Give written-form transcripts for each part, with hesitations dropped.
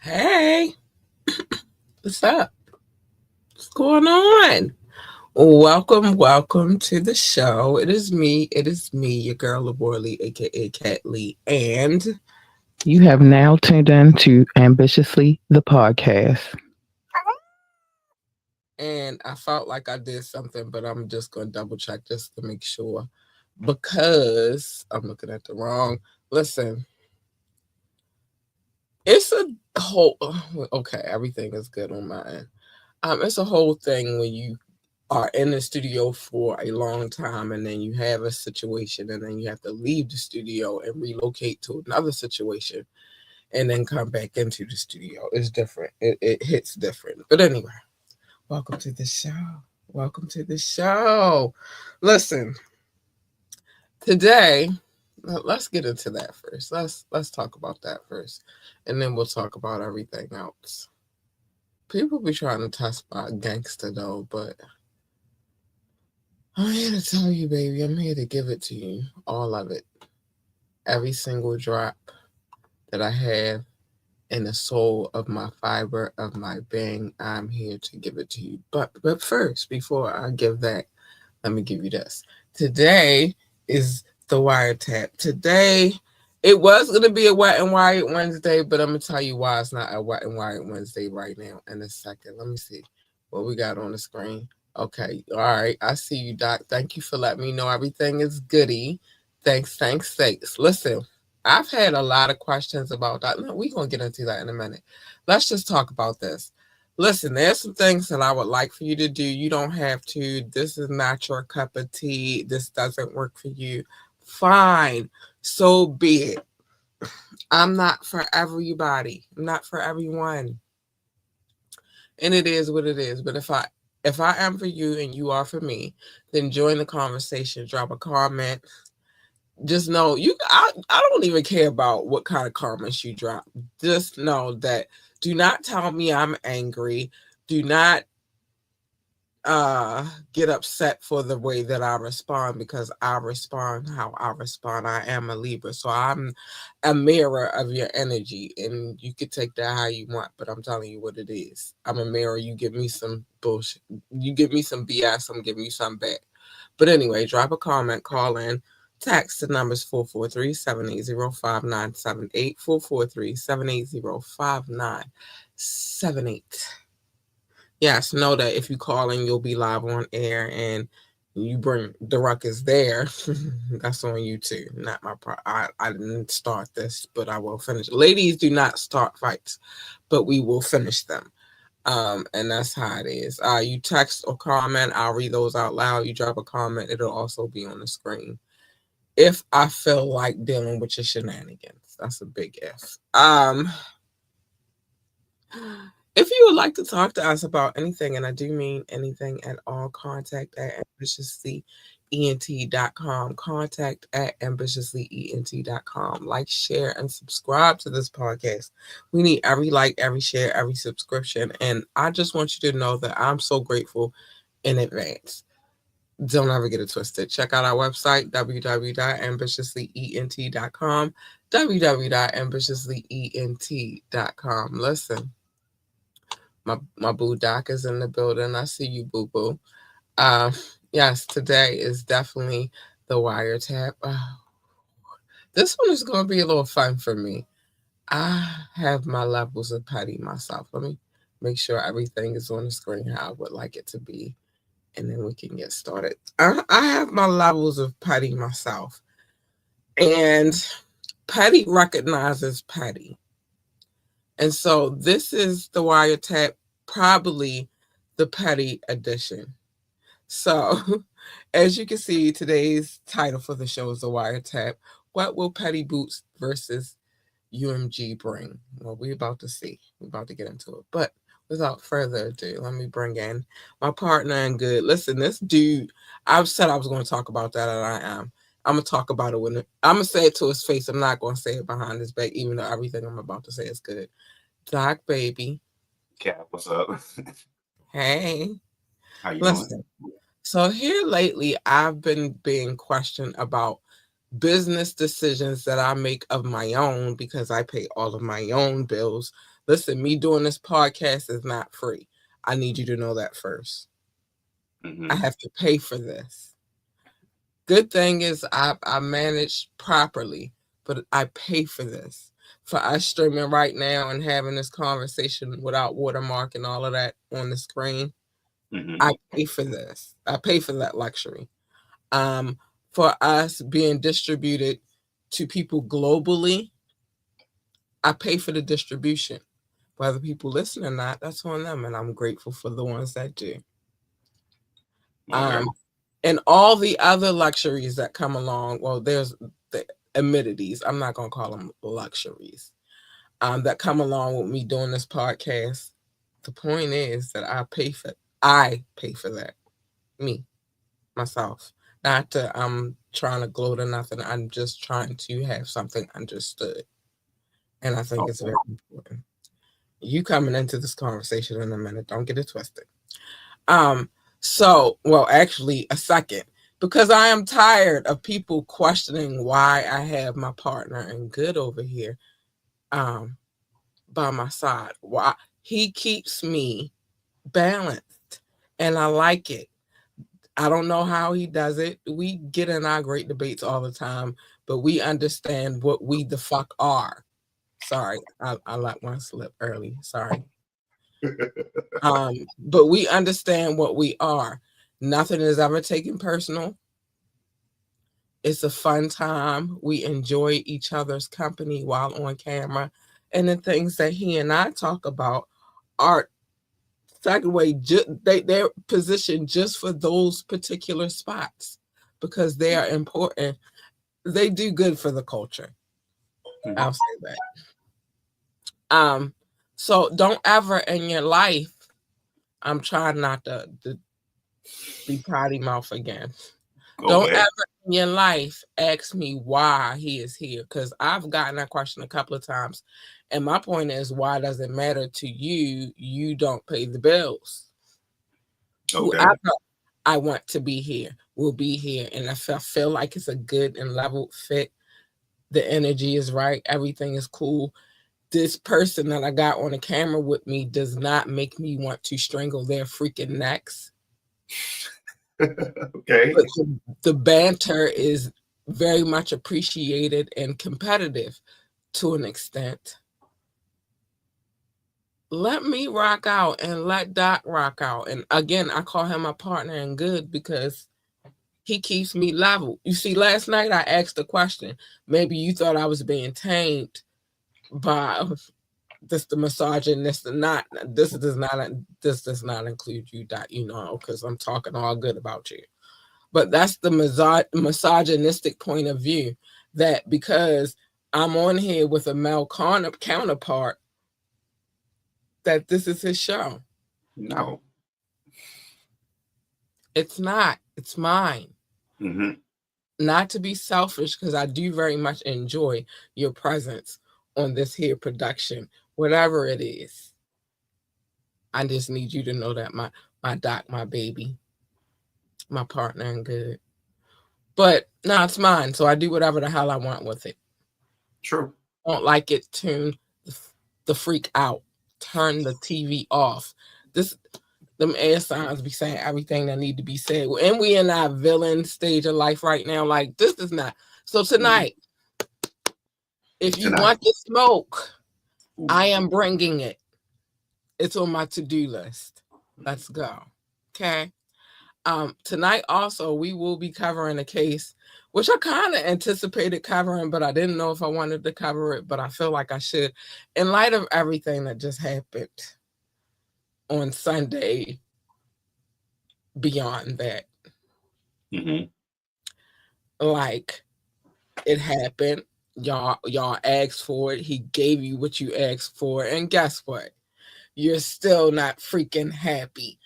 Hey, what's up? What's going on? Welcome to the show. It is me, your girl Laborley, aka Cat Lee, and You have now tuned in to Ambitiously the podcast. I felt like I did something, but I'm just gonna double check just to make sure because I'm looking at the wrong. Listen, it's a whole. Okay, everything is good on my end. It's a whole thing when you are in the studio for a long time and then you have a situation and then you have to leave the studio and relocate to another situation and then come back into the studio. It's different. It hits different. But anyway, welcome to the show. Welcome to the show. Listen, today, let's get into that first. Let's talk about that first. And then we'll talk about everything else. People be trying to test my gangster though, but I'm here to tell you, baby. I'm here to give it to you. All of it. Every single drop that I have in the soul of my fiber of my being, I'm here to give it to you. But first, before I give that, let me give you this. Today is the wiretap. Today, it was gonna be a wet and wired Wednesday, but I'm gonna tell you why it's not a wet and wired Wednesday right now in a second. Let me see what we got on the screen. Okay, all right. I see you, Doc. Thank you for letting me know everything is goody. Thanks. Listen, I've had a lot of questions about that. No, we're gonna get into that in a minute. Let's just talk about this. Listen, there's some things that I would like for you to do. You don't have to. This is not your cup of tea. This doesn't work for you. Fine. So be it. I'm not for everybody. I'm not for everyone. And it is what it is. But if I am for you and you are for me, then join the conversation. Drop a comment. Just know I don't even care about what kind of comments you drop. Just know that do not tell me I'm angry. Do not get upset for the way that I respond because I respond how I respond. I am a Libra, so I'm a mirror of your energy, and you could take that how you want. But I'm telling you what it is. I'm a mirror. You give me some bullshit. You give me some BS. I'm giving you some back. But anyway, drop a comment, call in. Text the numbers 443-780-5978, 443-780-5978. Yes, know that if you call in, you'll be live on air and you bring the ruckus there. That's on you too. Not my part. I didn't start this, but I will finish. Ladies do not start fights, but we will finish them. And that's how it is. You text or comment, I'll read those out loud. You drop a comment, it'll also be on the screen. If I feel like dealing with your shenanigans, that's a big if. If you would like to talk to us about anything, and I do mean anything at all, contact at ambitiouslyent.com. Contact at ambitiouslyent.com. Like, share, and subscribe to this podcast. We need every like, every share, every subscription. And I just want you to know that I'm so grateful in advance. Don't ever get it twisted. Check out our website, www.ambitiouslyent.com. www.ambitiouslyent.com. Listen. My boo Doc is in the building. I see you, boo boo. Uh, yes, today is definitely the wiretap. This one is going to be a little fun for me. I have my levels of petty myself. Let me make sure everything is on the screen how I would like it to be, and then we can get started. I have my levels of petty myself, and petty recognizes petty. And so this is the wiretap, probably the petty edition. So, as you can see, today's title for the show is the wiretap. What will Petty Boots versus UMG bring? Well, we're about to see. We're about to get into it. But without further ado, let me bring in my partner in good. Listen, this dude, I've said I was going to talk about that, and I am. I'm going to talk about it when I'm going to say it to his face. I'm not going to say it behind his back, even though everything I'm about to say is good. Doc, baby. Cap, what's up? Hey. How you doing? Listen. So here lately, I've been being questioned about business decisions that I make of my own because I pay all of my own bills. Listen, me doing this podcast is not free. I need you to know that first. Mm-hmm. I have to pay for this. Good thing is I manage properly, but I pay for this. For us streaming right now and having this conversation without watermark and all of that on the screen, Mm-hmm. I pay for this. I pay for that luxury. For us being distributed to people globally, I pay for the distribution. Whether people listen or not, that's on them, and I'm grateful for the ones that do. Okay. And all the other luxuries that come along, well, there's the amenities. I'm not going to call them luxuries that come along with me doing this podcast. The point is that I pay for that. Me, myself. Not to, I'm trying to gloat or nothing. I'm just trying to have something understood. And I think it's very important. You coming into this conversation in a minute. Don't get it twisted. Well, actually, a second. Because I am tired of people questioning why I have my partner in good over here by my side. Why he keeps me balanced. And I like it. I don't know how he does it. We get in our great debates all the time, but we understand what we the fuck are. Sorry, I let one slip early. Sorry. But we understand what we are. Nothing is ever taken personal. It's a fun time. We enjoy each other's company while on camera. And the things that he and I talk about are they're positioned just for those particular spots because they are important. They do good for the culture. Mm-hmm. I'll say that. So don't ever in your life, I'm trying not to be potty mouth again. Don't ever in your life ask me why he is here, because I've gotten that question a couple of times. And my point is, why does it matter to you? You don't pay the bills. Okay. Whoever I want to be here will be here. And if I feel like it's a good and level fit, the energy is right, everything is cool. This person that I got on the camera with me does not make me want to strangle their freaking necks. Okay. But the banter is very much appreciated and competitive to an extent. Let me rock out and let Doc rock out. And again, I call him my partner in good because he keeps me level. You see, last night I asked a question. Maybe you thought I was being tamed by the misogynist. This does not include you, Doc, because I'm talking all good about you. But that's the misogynistic point of view, that because I'm on here with a male counterpart, that this is his show. No. It's not. It's mine. Mm-hmm. Not to be selfish, because I do very much enjoy your presence on this here production, whatever it is. I just need you to know that my Doc, my baby, my partner in good. But no, it's mine, so I do whatever the hell I want with it. True. Don't like it, tune the freak out. Turn the TV off. Them air signs be saying everything that need to be said. And we in our villain stage of life right now. Like, this is not. So tonight, if you want the smoke, I am bringing it. It's on my to-do list. Let's go. Okay. Tonight also, we will be covering a case, which I kind of anticipated covering, but I didn't know if I wanted to cover it, but I feel like I should. In light of everything that just happened on Sunday, beyond that. Mm-hmm. Like, it happened. Y'all asked for it. He gave you what you asked for. And guess what? You're still not freaking happy.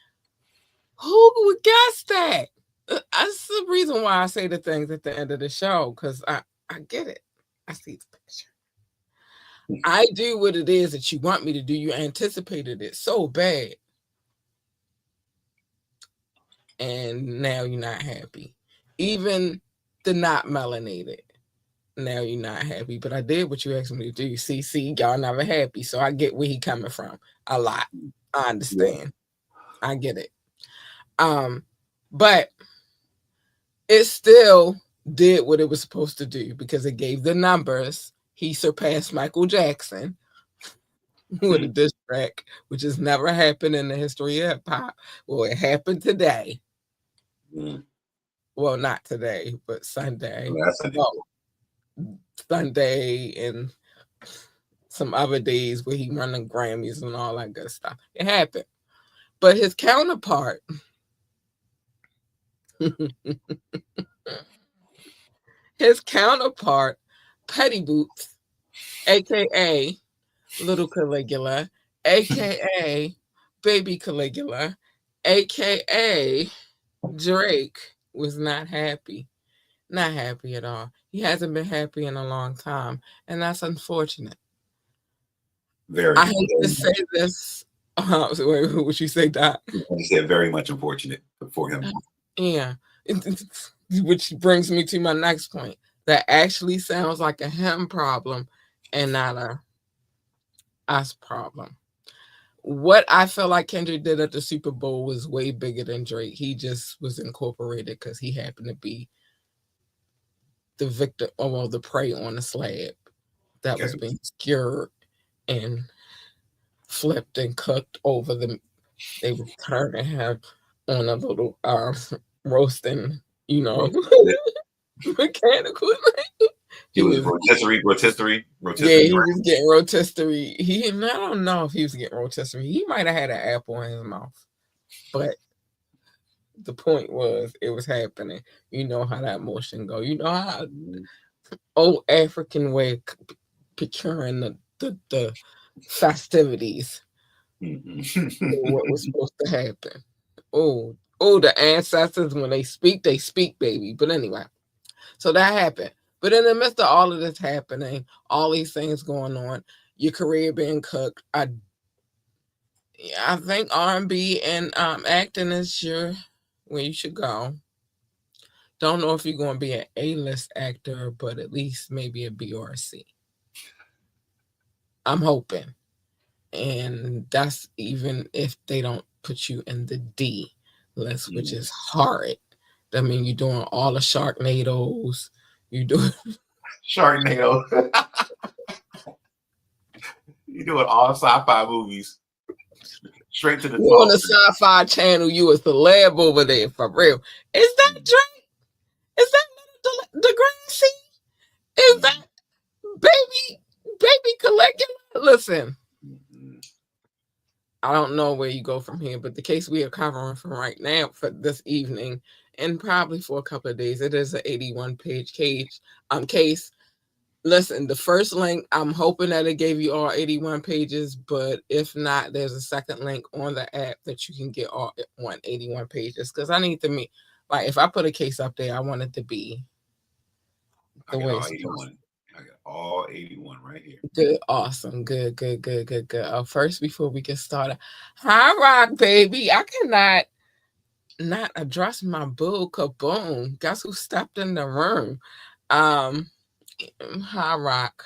Who would guess that? That's the reason why I say the things at the end of the show, because I get it. I see the picture. I do what it is that you want me to do. You anticipated it so bad. And now you're not happy. Even the not melanated. now you're not happy, but I did what you asked me to do. See, y'all never happy, so I get where he coming from a lot. I understand. Yeah. I get it. But it still did what it was supposed to do because it gave the numbers. He surpassed Michael Jackson with a diss track, which has never happened in the history of hip hop. Well, it happened today. Well, not today, but Sunday. Well, Sunday and some other days where he won the Grammys and all that good stuff. It happened. But his counterpart, Petty Boots, a.k.a. Little Caligula, a.k.a. Baby Caligula, a.k.a. Drake, was not happy. Not happy at all. He hasn't been happy in a long time, and that's unfortunate. I hate to say this. What you say, Doc? You said very much unfortunate for him. Yeah. Which brings me to my next point. That actually sounds like a him problem and not a us problem. What I feel like Kendrick did at the Super Bowl was way bigger than Drake. He just was incorporated because he happened to be the victim, or well, the prey on the slab that was being skewered and flipped and cooked over them. They were turning him on a little roasting, mechanical. He was rotisserie. Yeah, he was getting rotisserie. I don't know if he was getting rotisserie. He might have had an apple in his mouth, but the point was it was happening. You know how that motion go. You know how old African way picturing the festivities. What was supposed to happen? Oh, the ancestors, when they speak, baby. But anyway, so that happened. But in the midst of all of this happening, all these things going on, your career being cooked, I think R&B and acting is where you should go. Don't know if you're going to be an A-list actor, but at least maybe a B or a C. I'm hoping. And that's even if they don't put you in the D list, which is hard. I mean, you're doing all the Sharknadoes. You doing Sharknado. You doing all sci-fi movies. Straight to the top. You on the Sci-Fi Channel, you a celeb over there, for real. Is that Drake? Is that Degrassi? Is that baby Caligula? Listen, I don't know where you go from here, but the case we are covering from right now for this evening and probably for a couple of days, it is an 81-page case. Listen, the first link, I'm hoping that it gave you all 81 pages, but if not, there's a second link on the app that you can get all 81 pages, because I need to meet, like, if I put a case up there, I want it to be the way it's supposed to. I got all 81 right here. Good, awesome, good. First, before we get started, hi, Rock, baby. I cannot not address my boo kaboom. Guess who stepped in the room? Hi, Rock.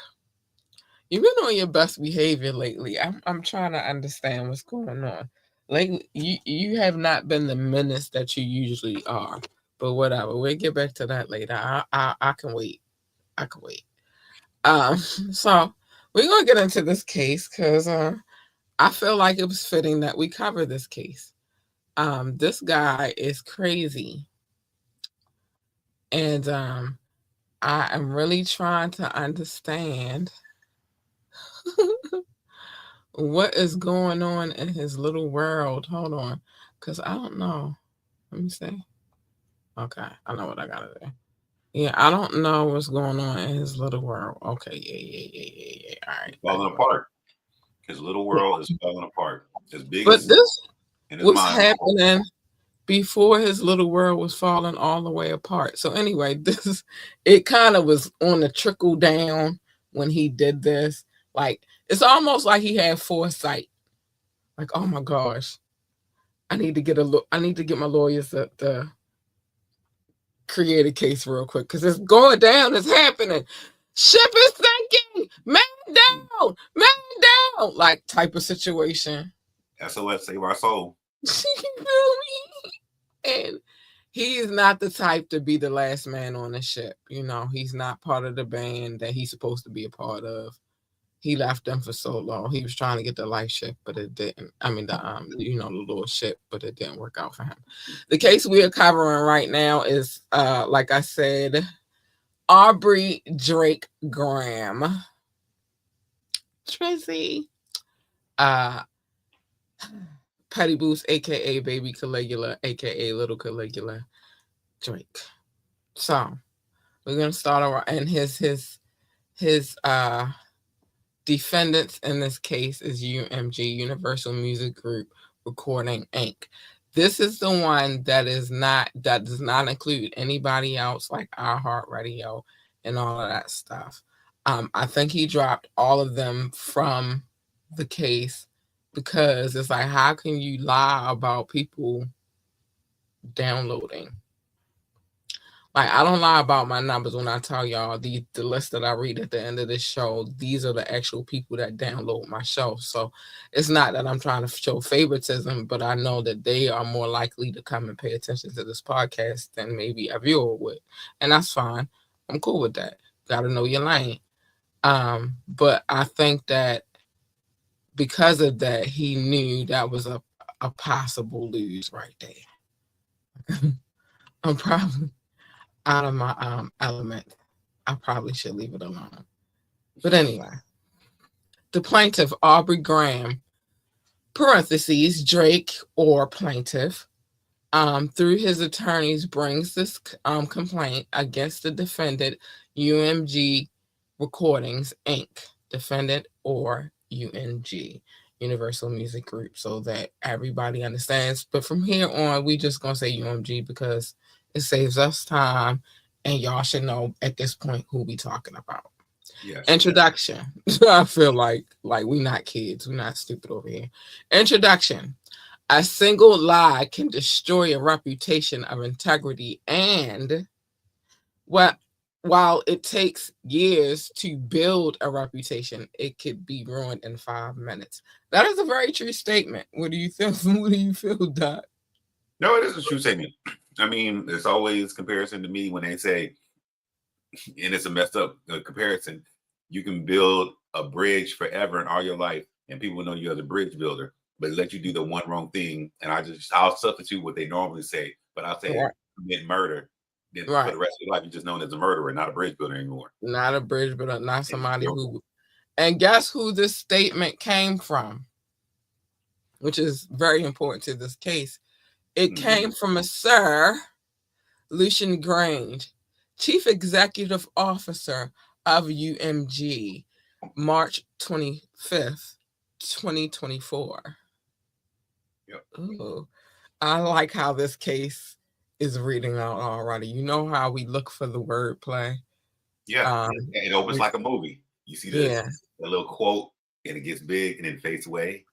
You've been on your best behavior lately. I'm trying to understand what's going on. Lately, you have not been the menace that you usually are. But whatever, we'll get back to that later. I can wait. So we're gonna get into this case because I feel like it was fitting that we cover this case. This guy is crazy, and I am really trying to understand what is going on in his little world. Hold on, because I don't know. Let me see. Okay, I know what I gotta do. Yeah, I don't know what's going on in his little world. Okay, yeah. All right. Falling apart. His little world is falling apart. As big but as this was mind. happening before his little world was falling all the way apart. So anyway, it kind of was on the trickle down when he did this. Like, it's almost like he had foresight. Like, oh my gosh, I need to get my lawyers to create a case real quick because it's going down. It's happening. Ship is sinking. Man down. Man down. Like type of situation. SOS, save our soul. You feel me? And he's not the type to be the last man on the ship. You know, he's not part of the band that he's supposed to be a part of. He left them for so long. He was trying to get the light ship, but it didn't. I mean, the little ship, but it didn't work out for him. The case we are covering right now is, like I said, Aubrey Drake Graham. Tracy. Petty Boots, aka Baby Caligula, aka Little Caligula, Drake. So we're gonna start around, and his defendants in this case is UMG, Universal Music Group Recording Inc. This is the one that does not include anybody else like iHeartRadio and all of that stuff. I think he dropped all of them from the case because it's like, how can you lie about people downloading? Like, I don't lie about my numbers when I tell y'all the list that I read at the end of this show. These are the actual people that download my show. So it's not that I'm trying to show favoritism, but I know that they are more likely to come and pay attention to this podcast than maybe a viewer would. And that's fine. I'm cool with that. Got to know your lane. But I think that because of that, he knew that was a possible lose right there. I'm probably out of my element. I probably should leave it alone. But anyway, the plaintiff, Aubrey Graham, parentheses, Drake or plaintiff, through his attorneys brings this complaint against the defendant, UMG Recordings, Inc., defendant or UMG, Universal Music Group, so that everybody understands. But from here on, we just going to say UMG because it saves us time, and y'all should know at this point who we talking about. Yes. Introduction. I feel like we not kids. We're not stupid over here. Introduction. A single lie can destroy a reputation of integrity, and while it takes years to build a reputation, it could be ruined in 5 minutes. That is a very true statement. What do you feel? What do you feel, Doc? No, it is a true statement. I mean, it's always comparison to me when they say, and it's a messed up comparison, you can build a bridge forever in all your life, and people know you as a bridge builder, but let you do the one wrong thing, and I'll substitute what they normally say, but I'll say commit murder. Then for the rest of your life, you're just known as a murderer, not a bridge builder anymore. Not a bridge builder, not somebody who. And guess who this statement came from? Which is very important to this case. It came from a Sir Lucian Grange, Chief Executive Officer of UMG, March 25th, 2024. Yep. Ooh, I like how this case is reading out already. You know how we look for the wordplay? Yeah, it opens like a movie. You see this a little quote, and it gets big, and then fades away.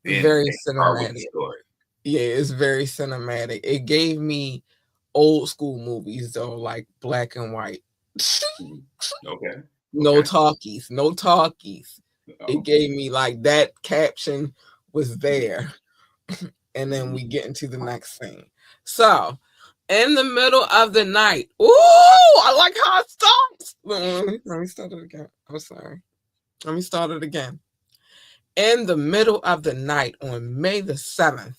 Then very cinematic. Story. Yeah, it's very cinematic. It gave me old school movies though, like black and white. Okay. No talkies. It gave me like that caption was there. And then we get into the next thing. So, in the middle of the night. Ooh, I like how it starts. Let me start it again. I'm sorry. Let me start it again. In the middle of the night on May the 7th,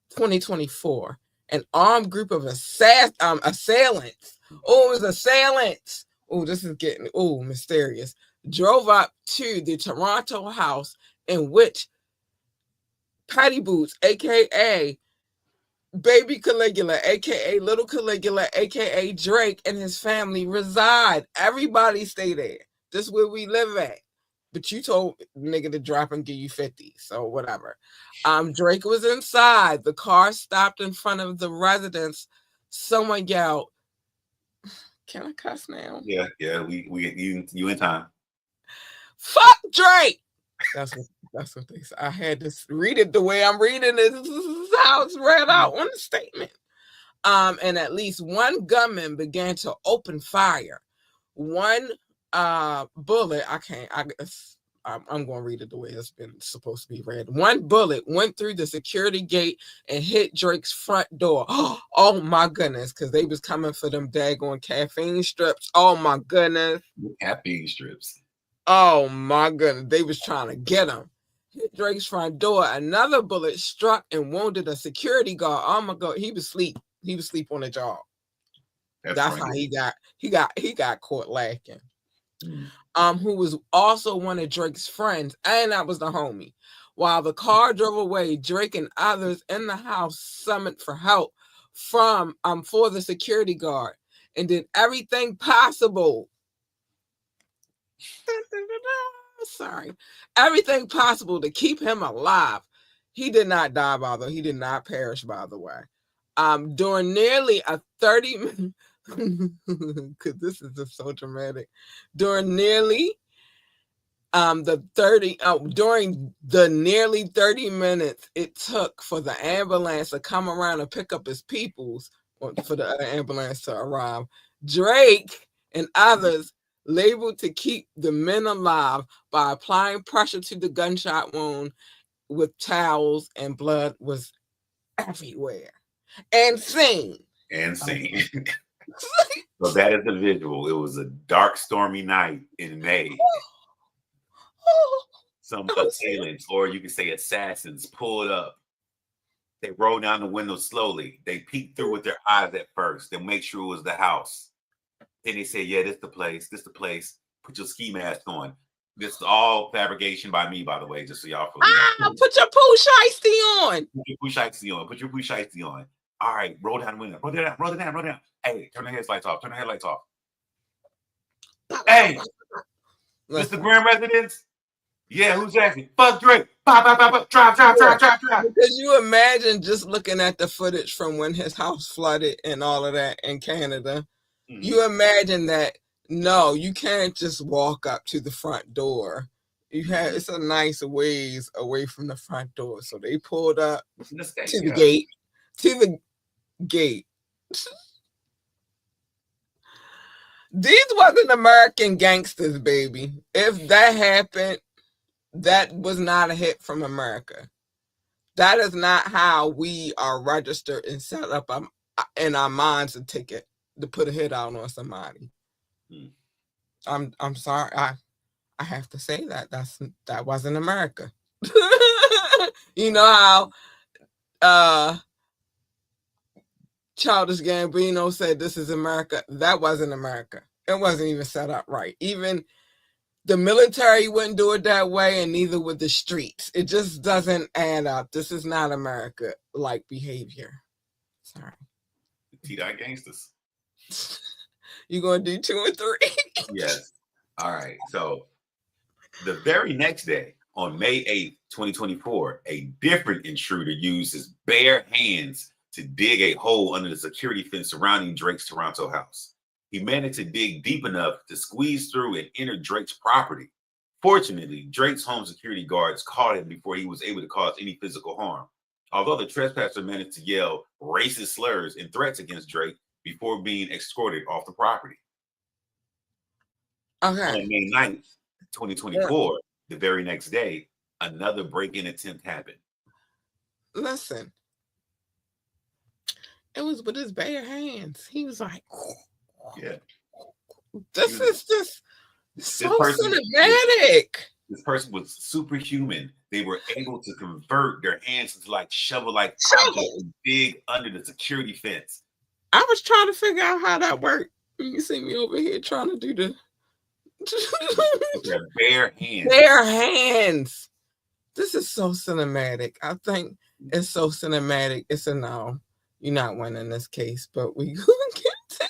2024, an armed group of assailants. Oh, it was assailants. Oh, this is getting mysterious. Drove up to the Toronto house in which Patty Boots, aka Baby Caligula, aka Little Caligula, aka Drake, and his family reside. Everybody stay there. This is where we live at. But you told nigga to drop and give you 50, so whatever. Drake was inside. The car stopped in front of the residence. Someone yelled, "Can I cuss now?" Yeah. You in time. Fuck Drake. That's what they said. I had to read it the way I'm reading it. This is how it's read out on the statement. And at least one gunman began to open fire. One bullet. I can't. I'm going to read it the way it's been supposed to be read. One bullet went through the security gate and hit Drake's front door. Oh my goodness, because they was coming for them daggone caffeine strips. Oh my goodness. Caffeine strips. Oh my goodness, they was trying to get him. Hit Drake's front door. Another bullet struck and wounded a security guard. Oh my God, he was asleep. He was asleep on the job. That's how he got caught lacking. Who was also one of Drake's friends, and that was the homie. While the car drove away, Drake and others in the house summoned for help for the security guard and did everything possible. Everything possible to keep him alive. He did not die, by the way. He did not perish, by the way. During nearly a 30 minute, because this is just so dramatic. During nearly during the nearly 30 minutes it took for the ambulance to come around and pick up his peoples, or for the ambulance to arrive, Drake and others labeled to keep the men alive by applying pressure to the gunshot wound with towels, and blood was everywhere. And seen. So that is the visual. It was a dark, stormy night in May. Some assailants, or you could say assassins, pulled up. They rolled down the window slowly. They peeked through with their eyes at first. They make sure it was the house. Then they said, "Yeah, this the place. This the place. Put your ski mask on." This is all fabrication by me, by the way, just so y'all feel. Put your poo shiesty on. Put your poo shiesty on. Put your poo shiesty on. All right, roll down the window. Roll it down. Roll it down. Roll it down. Hey, turn the headlights off. Turn the headlights off. Hey, this the Grand Residence? Yeah, who's asking? Fuck Drake. Drive. Because you imagine just looking at the footage from when his house flooded and all of that in Canada. Mm-hmm. You imagine that, no, you can't just walk up to the front door. It's a nice ways away from the front door. So they pulled up to the gate. To the gate. These wasn't American gangsters, baby. If that happened, that was not a hit from America. That is not how we are registered and set up in our minds a ticket to put a hit out on somebody. I'm sorry. I have to say that wasn't America. You know how Childish Gambino said this is America. That wasn't America. It wasn't even set up right. Even the military wouldn't do it that way, and neither would the streets. It just doesn't add up. This is not America-like behavior. Sorry. T-Dot gangsters. You gonna do 2 and 3? Yes. All right. So the very next day, on May 8th, 2024, a different intruder used his bare hands to dig a hole under the security fence surrounding Drake's Toronto house. He managed to dig deep enough to squeeze through and enter Drake's property. Fortunately, Drake's home security guards caught him before he was able to cause any physical harm. Although the trespasser managed to yell racist slurs and threats against Drake before being escorted off the property. Okay. On May 9th, 2024, the very next day, another break-in attempt happened. Listen, it was with his bare hands. He was like, yeah. This is just so cinematic. This person was superhuman. They were able to convert their hands into like shovel-like objects and dig under the security fence. I was trying to figure out how that worked. You see me over here trying to do the their bare hands. Bare hands. This is so cinematic. I think it's so cinematic. It's a no. You're not winning this case, but we gonna get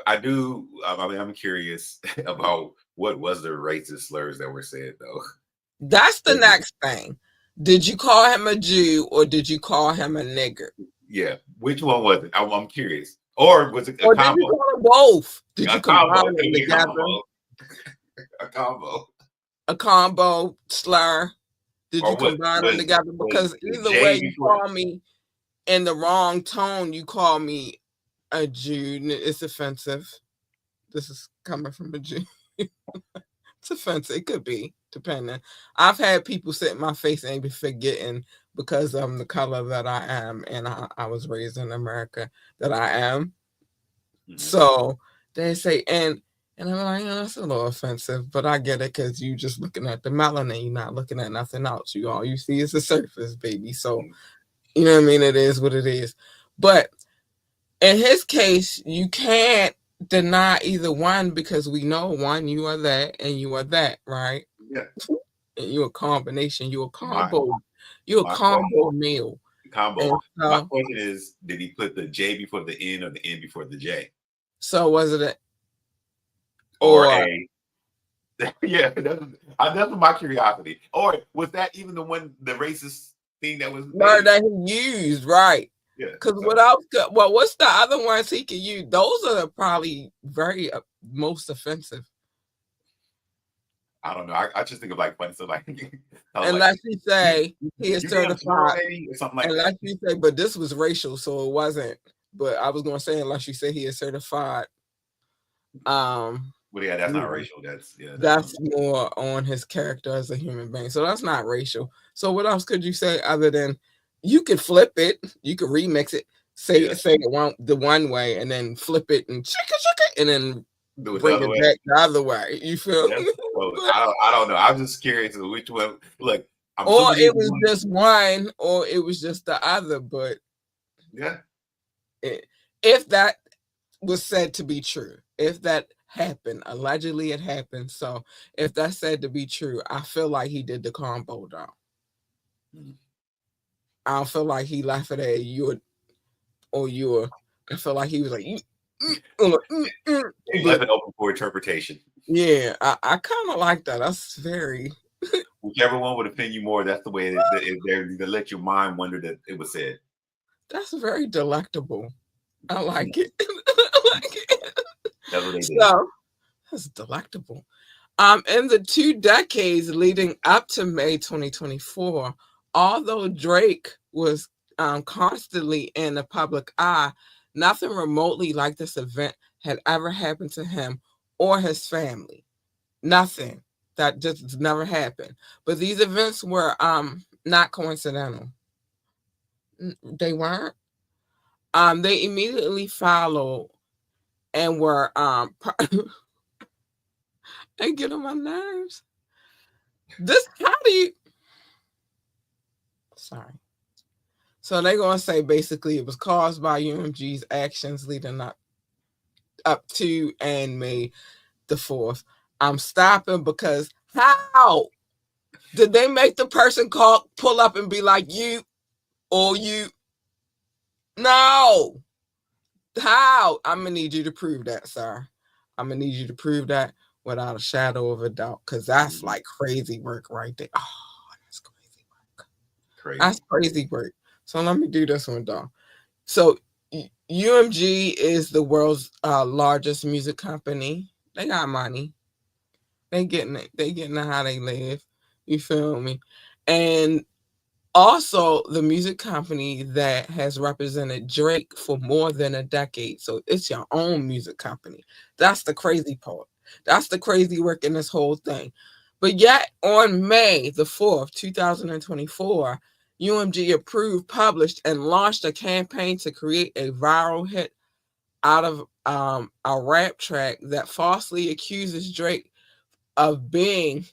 I do. I mean, I'm curious about what was the racist slurs that were said, though. That's the next thing. Did you call him a Jew or did you call him a nigger? Yeah, which one was it? I'm curious. Or was it a or combo? Did you call them both? Did you combine them together? A combo slur. Did you combine them together? Because either way, you call me in the wrong tone. You call me a Jew. It's offensive. This is coming from a Jew. It's offensive. It could be, depending. I've had people sit in my face and be forgetting because of the color that I am, and I was raised in America that I am. So they say, and I'm like, that's a little offensive, but I get it because you just looking at the melanin, you're not looking at nothing else. All you see is the surface, baby. So you know what I mean? It is what it is. But in his case, you can't deny either one because we know one, you are that and you are that, right? Yeah. And you're a combination, you're a combo, you're a combo meal. Combo. My question is, did he put the J before the N or the N before the J? So was it a or a yeah, that's my curiosity. Or was that even the racist thing that was word that he used, right? Yeah. Because what else? Well, what's the other ones he could use? Those are probably very most offensive. I don't know. I just think of like funny stuff like unless you say he is certified, or something like unless that. you say, but this was racial, so it wasn't. But I was gonna say unless you say he is certified. Well, yeah, that's not racial. That's more on his character as a human being. So that's not racial. So what else could you say other than you could flip it, you could remix it, say the one way, and then flip it and and then do it bring the other it way. back the other way. You feel? Well, I don't know. I'm just curious which one. Look, or it was just one, or it was just the other. But yeah, if that was said to be true, if that happened, allegedly it happened. So if that's said to be true, I feel like he did the combo though. I don't feel like he left it at you or you're. I feel like he was like, he left it open for interpretation. Yeah, I kind of like that. That's very. Whichever one would offend you more, that's the way they let your mind wonder that it was said. That's very delectable. I like it. I like it. That's what they did. So that's delectable. In the 2 decades leading up to May 2024, although Drake was constantly in the public eye, nothing remotely like this event had ever happened to him or his family. Nothing. That just never happened. But these events were not coincidental. They weren't. They immediately followed and were they get on my nerves. Sorry. So they're gonna say basically it was caused by UMG's actions leading up to and May the 4th. I'm stopping because how did they make the person pull up and be like you or you? No. How? I'm gonna need you to prove that, sir. I'm gonna need you to prove that without a shadow of a doubt, because that's like crazy work right there. Oh, that's crazy work. That's crazy work. So let me do this one, dog. So UMG is the world's largest music company. They got money. They getting it. They getting how they live. You feel me? And also the music company that has represented Drake for more than a decade. So it's your own music company. That's the crazy part. That's the crazy work in this whole thing. But yet on May the 4th, 2024, UMG approved, published, and launched a campaign to create a viral hit out of a rap track that falsely accuses Drake of being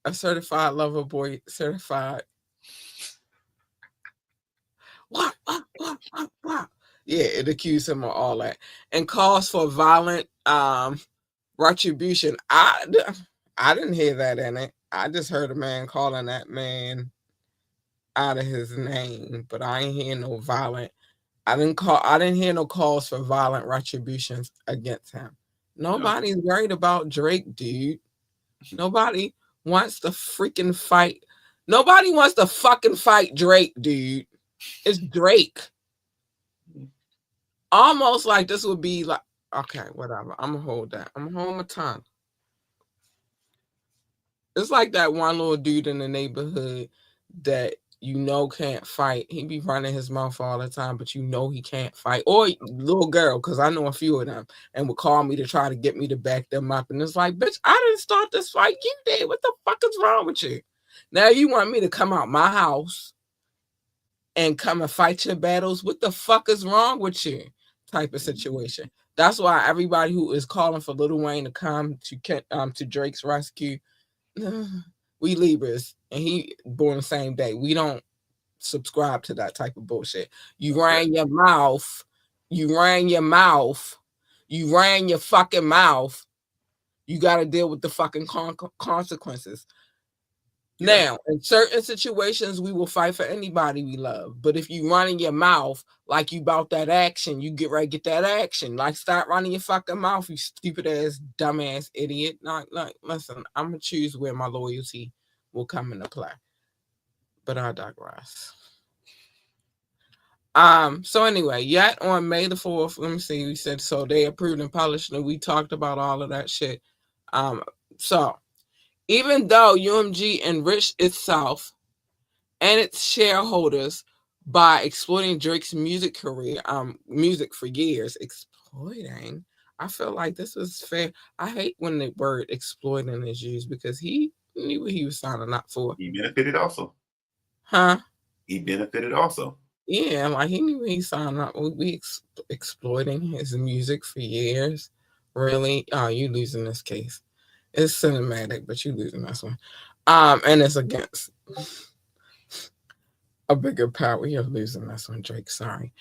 a certified lover boy, certified. What? Yeah, it accused him of all that and calls for violent retribution. I didn't hear that in it. I just heard a man calling that man out of his name, but I ain't hear no violent. I didn't hear no calls for violent retributions against him. Nobody's worried about Drake, dude. Nobody wants to freaking fight. Nobody wants to fucking fight Drake, dude. It's Drake. Almost like this would be like, okay, whatever. I'm gonna hold that. I'm gonna hold my tongue. It's like that one little dude in the neighborhood that can't fight. He be running his mouth all the time, but he can't fight. Or little girl, because I know a few of them, and would call me to try to get me to back them up. And it's like, bitch, I didn't start this fight. You did. What the fuck is wrong with you? Now you want me to come out my house and come and fight your battles? What the fuck is wrong with you? Type of situation. That's why everybody who is calling for Lil Wayne to come to Drake's rescue, we Libras, and he born the same day. We don't subscribe to that type of bullshit. You ran your mouth. You ran your mouth. You ran your fucking mouth. You got to deal with the fucking consequences. Now, in certain situations, we will fight for anybody we love. But if you running your mouth like you about that action, you get ready to get that action. Like, start running your fucking mouth, you stupid ass, dumbass idiot. Like, listen, I'm gonna choose where my loyalty will come into play. But I digress. So anyway, yet on May the 4th, let me see, we said so they approved and published, and we talked about all of that shit. So even though UMG enriched itself and its shareholders by exploiting Drake's music career, music for years, exploiting. I feel like this was fair. I hate when the word exploiting is used because he knew what he was signing up for. He benefited also. Huh? He benefited also. Yeah, like he knew he signed up. We exploiting his music for years. Really? Oh, you losing this case. It's cinematic, but you losing this one. And it's against a bigger power. You're losing this one, Drake. Sorry.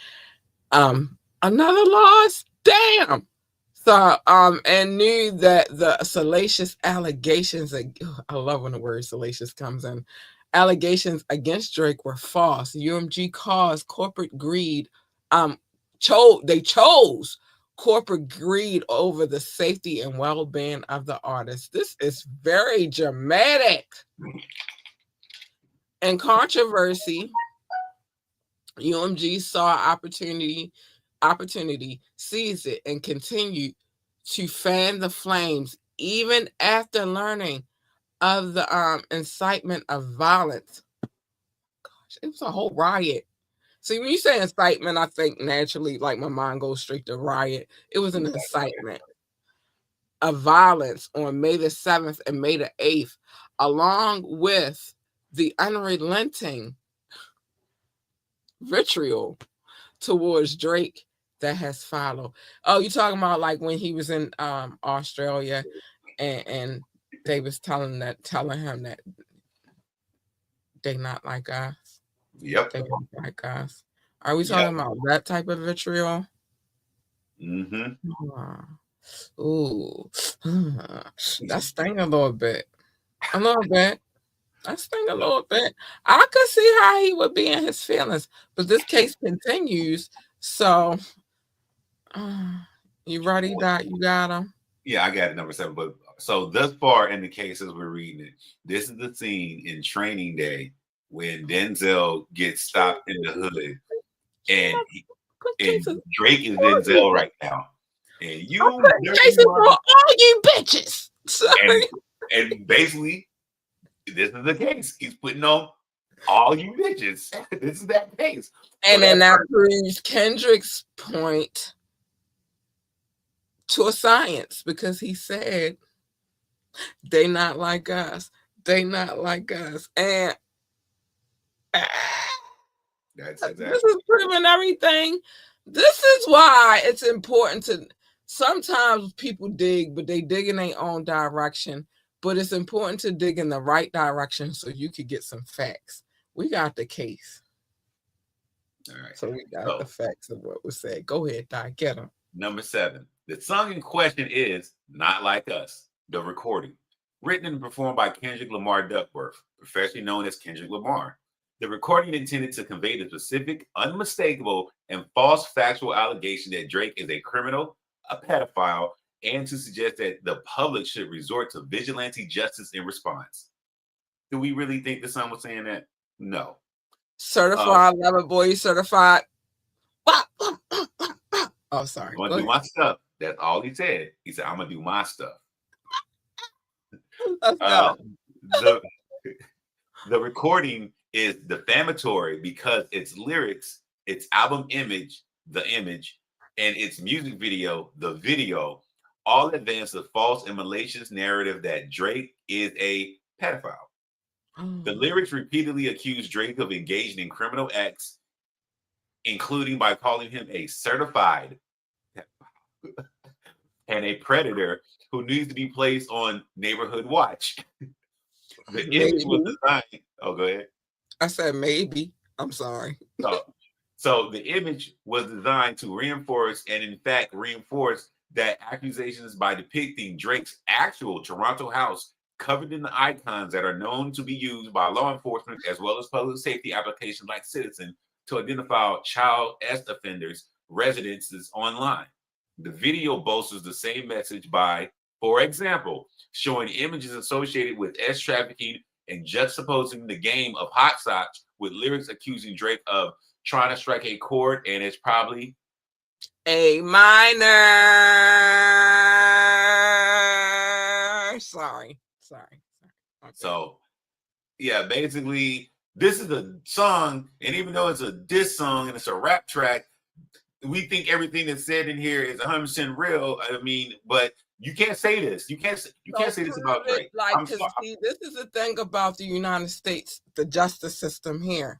Another loss. Damn. So, and knew that the salacious allegations. I love when the word salacious comes in. Allegations against Drake were false. UMG caused corporate greed. They chose corporate greed over the safety and well-being of the artist. This is very dramatic. And controversy, UMG saw opportunity, seized it, and continued to fan the flames even after learning of the incitement of violence. Gosh, it was a whole riot. See, when you say incitement, I think naturally, like my mind goes straight to riot. It was an incitement of violence on May the 7th and May the 8th, along with the unrelenting vitriol towards Drake that has followed. Oh, you talking about like when he was in Australia and they was telling him that they not like us. Yep. They don't like us. Are we talking about that type of vitriol? Mm-hmm. Ooh, that sting a little bit. A little bit. That sting a little bit. I could see how he would be in his feelings, but this case continues. So, you ready, Doc? You got him? Yeah, I got it, number 7. But so thus far in the case as we're reading it, this is the scene in Training Day when Denzel gets stopped in the hood, and Drake is Denzel right now, and you for all you bitches. and basically this is the case. He's putting on all you bitches. This is that case. And then that proves Kendrick's point to a science, because he said they not like us. They not like us. And that's exactly. This is proving everything. This is why it's important to sometimes people dig, but they dig in their own direction. But it's important to dig in the right direction so you could get some facts. We got the case. All right. So we got the facts of what was said. Go ahead, Doc. Get them. Number 7. The song in question is Not Like Us, the recording. Written and performed by Kendrick Lamar Duckworth, professionally known as Kendrick Lamar. The recording intended to convey the specific, unmistakable, and false factual allegation that Drake is a criminal, a pedophile, and to suggest that the public should resort to vigilante justice in response. Do we really think the son was saying that? No. Certified lover boy, certified. Oh, sorry. I'm gonna do my stuff. That's all he said. He said, I'm gonna do my stuff. The recording is defamatory because its lyrics, its album image, the image, and its music video, the video, all advance the false and malicious narrative that Drake is a pedophile. The lyrics repeatedly accuse Drake of engaging in criminal acts, including by calling him a certified and a predator who needs to be placed on neighborhood watch. The image was designed. Oh, go ahead. I said maybe. I'm sorry. So the image was designed to reinforce and, in fact, reinforce that accusations by depicting Drake's actual Toronto house covered in the icons that are known to be used by law enforcement as well as public safety applications like Citizen to identify child offenders' residences online. The video bolsters the same message by, for example, showing images associated with S trafficking and juxtaposing the game of hopscotch with lyrics accusing Drake of trying to strike a chord, and it's probably A minor. Sorry. Okay. So, yeah, basically, this is a song, and even though it's a diss song and it's a rap track, we think everything that's said in here is 100% real. I mean, but you can't say this. You can't say this about Drake. Like, see, this is the thing about the United States, the justice system here.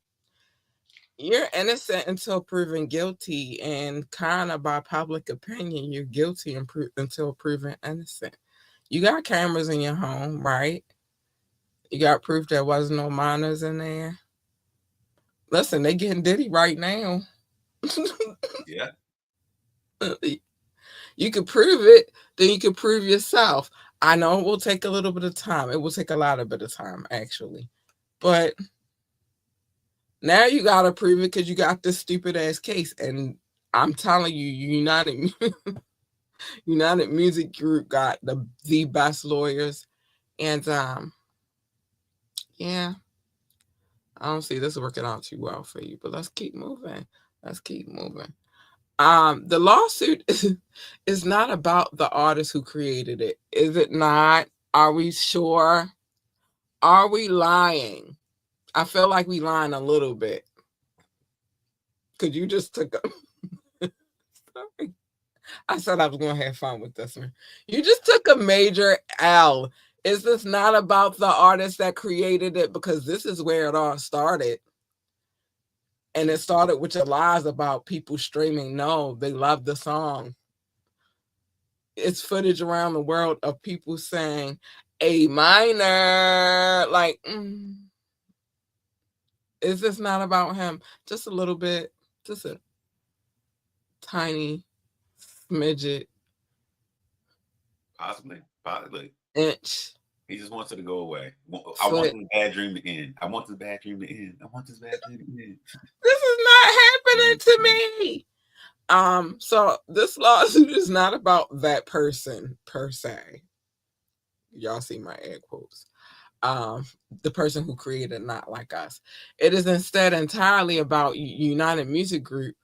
You're innocent until proven guilty, and kind of by public opinion, you're guilty until proven innocent. You got cameras in your home, right? You got proof there was no minors in there. Listen, they getting Diddy right now. Yeah. You could prove it, then you could prove yourself. I know it will take a little bit of time. It will take a lot of bit of time, actually. But now you got to prove it because you got this stupid ass case. And I'm telling you, United Music Group got the best lawyers. And yeah, I don't see this working out too well for you, but let's keep moving. The lawsuit is not about the artist who created it. Is it not? Are we sure? Are we lying? I feel like we lying a little bit. Because you just took a... Sorry. I said I was going to have fun with this one. You just took a major L. Is this not about the artist that created it? Because this is where it all started. And it started with your lies about people streaming. No, they love the song. It's footage around the world of people saying A minor. Like, is this not about him? Just a little bit. Just a tiny smidget. Possibly. Inch. He just wants it to go away. I want this bad dream to end. This is not happening to me. So this lawsuit is not about that person per se. Y'all see my air quotes. The person who created Not Like Us. It is instead entirely about United Music Group,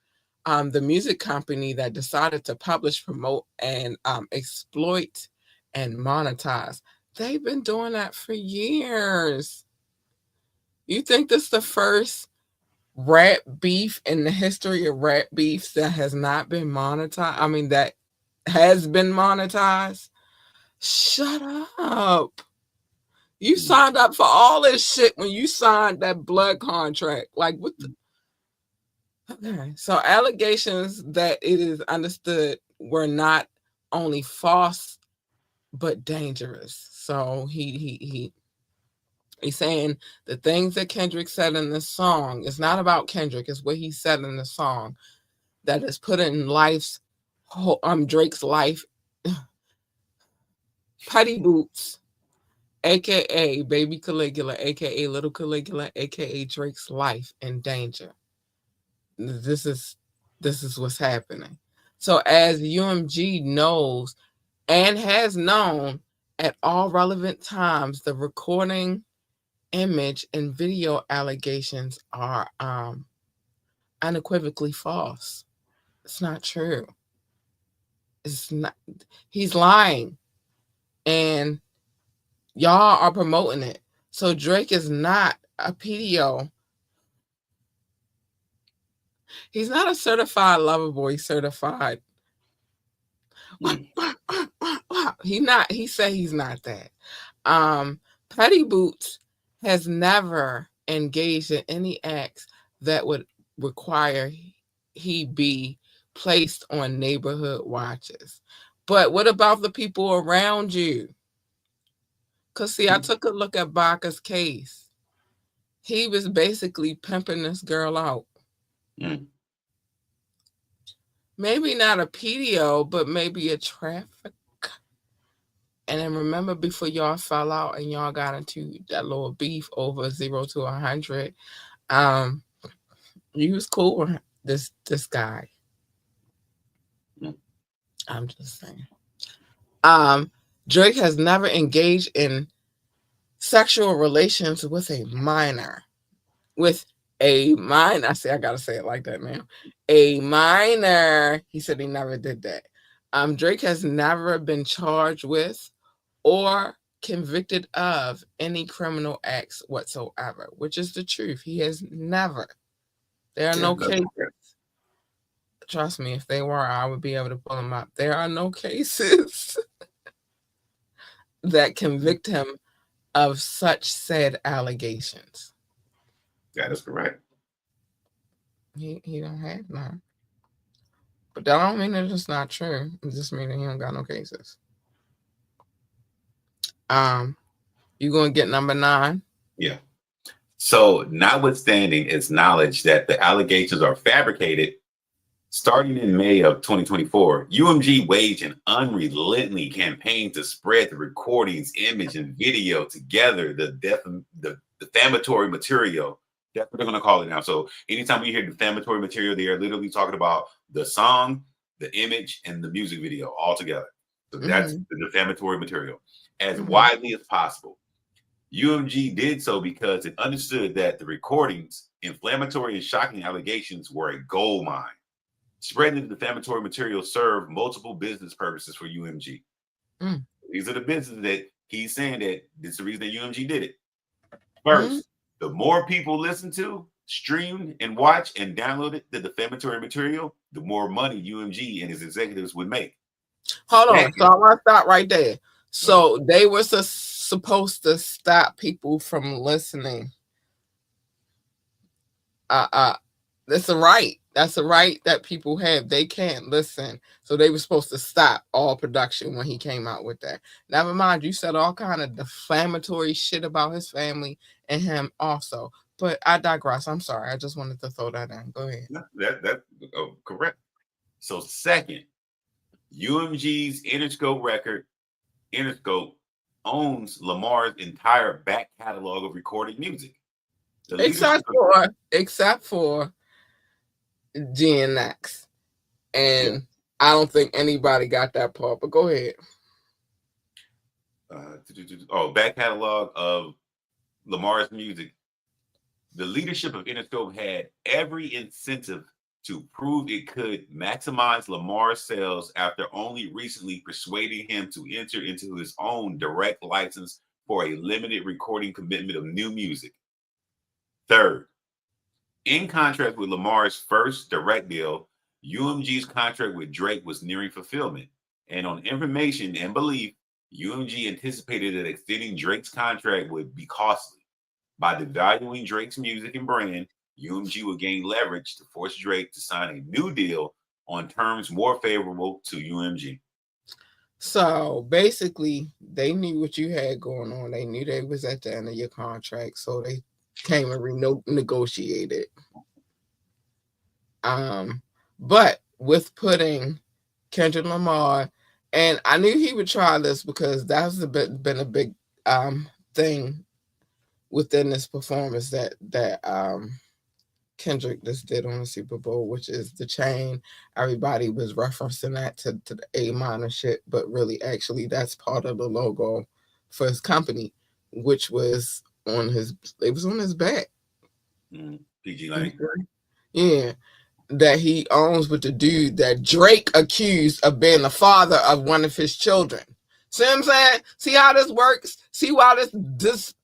the music company that decided to publish, promote, and exploit and monetize. They've been doing that for years. You think this is the first rap beef in the history of rap beefs that has not been monetized? I mean, that has been monetized? Shut up. You signed up for all this shit when you signed that blood contract. Like, what the... Okay. So allegations that it is understood were not only false, but dangerous. So he's saying the things that Kendrick said in the song, it's not about Kendrick, it's what he said in the song that is put in Drake's life. Putty Boots, aka Baby Caligula, aka Little Caligula, aka Drake's life in danger. This is what's happening. So as UMG knows and has known at all relevant times, the recording, image, and video allegations are unequivocally false. It's not true. It's not. He's lying. And y'all are promoting it. So Drake is not a pedo He's not a certified lover boy. Certified. Mm. He said he's not that. Petty Boots has never engaged in any acts that would require he be placed on neighborhood watches. But what about the people around you? Because, see, I took a look at Baca's case. He was basically pimping this girl out. Mm. Maybe not a PDO, but maybe a traffic. And then remember, before y'all fell out and y'all got into that little beef over 0 to 100, you was cool with this guy. Mm. I'm just saying. Drake has never engaged in sexual relations with a minor. I say I gotta say it like that now. A minor. He said he never did that. Drake has never been charged with or convicted of any criminal acts whatsoever, which is the truth. He has never. There are no cases. Trust me, if they were, I would be able to pull them up. There are no cases that convict him of such said allegations. That is correct. He don't have none. But that don't mean that it's not true. It just means that he don't got no cases. You gonna get number 9? Yeah. So, notwithstanding its knowledge that the allegations are fabricated, starting in May of 2024, UMG waged an unrelenting campaign to spread the recordings, image, and video together, the defamatory material. That's what they're going to call it now. So anytime you hear defamatory material, they are literally talking about the song, the image, and the music video all together. So that's the defamatory material as widely as possible. UMG did so because it understood that the recordings, inflammatory and shocking allegations were a gold mine. Spreading the defamatory material served multiple business purposes for UMG. These are the businesses that he's saying that this is the reason that UMG did it. First, the more people listen to, stream, and watch and download the defamatory material, the more money UMG and his executives would make. Hold on. So I want to stop right there. So they were supposed to stop people from listening. That's a right. That's a right that people have. They can't listen. So they were supposed to stop all production when he came out with that. Never mind, you said all kind of defamatory shit about his family and him also. But I digress. I'm sorry. I just wanted to throw that in. Go ahead. That's correct. So second, UMG's Interscope record, Interscope, owns Lamar's entire back catalog of recorded music. Except for GNX. And I don't think anybody got that part, but go ahead. Back catalog of Lamar's music. The leadership of Interscope had every incentive to prove it could maximize Lamar's sales after only recently persuading him to enter into his own direct license for a limited recording commitment of new music. Third, in contrast with Lamar's first direct deal, UMG's contract with Drake was nearing fulfillment. And on information and belief, UMG anticipated that extending Drake's contract would be costly. By devaluing Drake's music and brand, UMG would gain leverage to force Drake to sign a new deal on terms more favorable to UMG. So basically, they knew what you had going on. They knew they was at the end of your contract, so they came and renegotiated. But with putting Kendrick Lamar, and I knew he would try this because that's been a big thing within this performance that Kendrick just did on the Super Bowl, which is the chain. Everybody was referencing that to the A minor shit, but really, actually, that's part of the logo for his company, which was on his back. PG Lane. Yeah. That he owns with the dude that Drake accused of being the father of one of his children. See what I'm saying? See how this works? See why this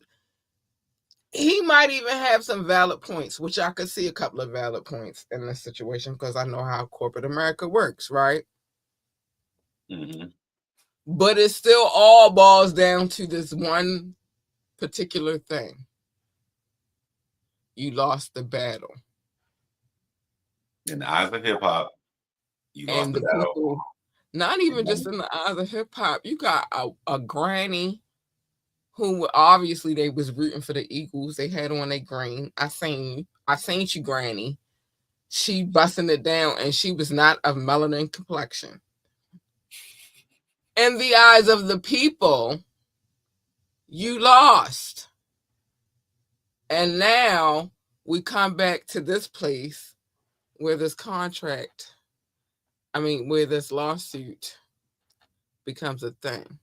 he might even have some valid points, which I could see a couple of valid points in this situation because I know how corporate America works, right? Mm-hmm. But it still all boils down to this one particular thing. You lost the battle. In the eyes of hip hop, you lost And the the battle. people, not even just in the eyes of hip hop, you got a granny who obviously they was rooting for the Eagles. They had on their green. I seen you, granny. She busting it down, and she was not of melanin complexion. In the eyes of the people, you lost. And now we come back to this place where this where this lawsuit becomes a thing.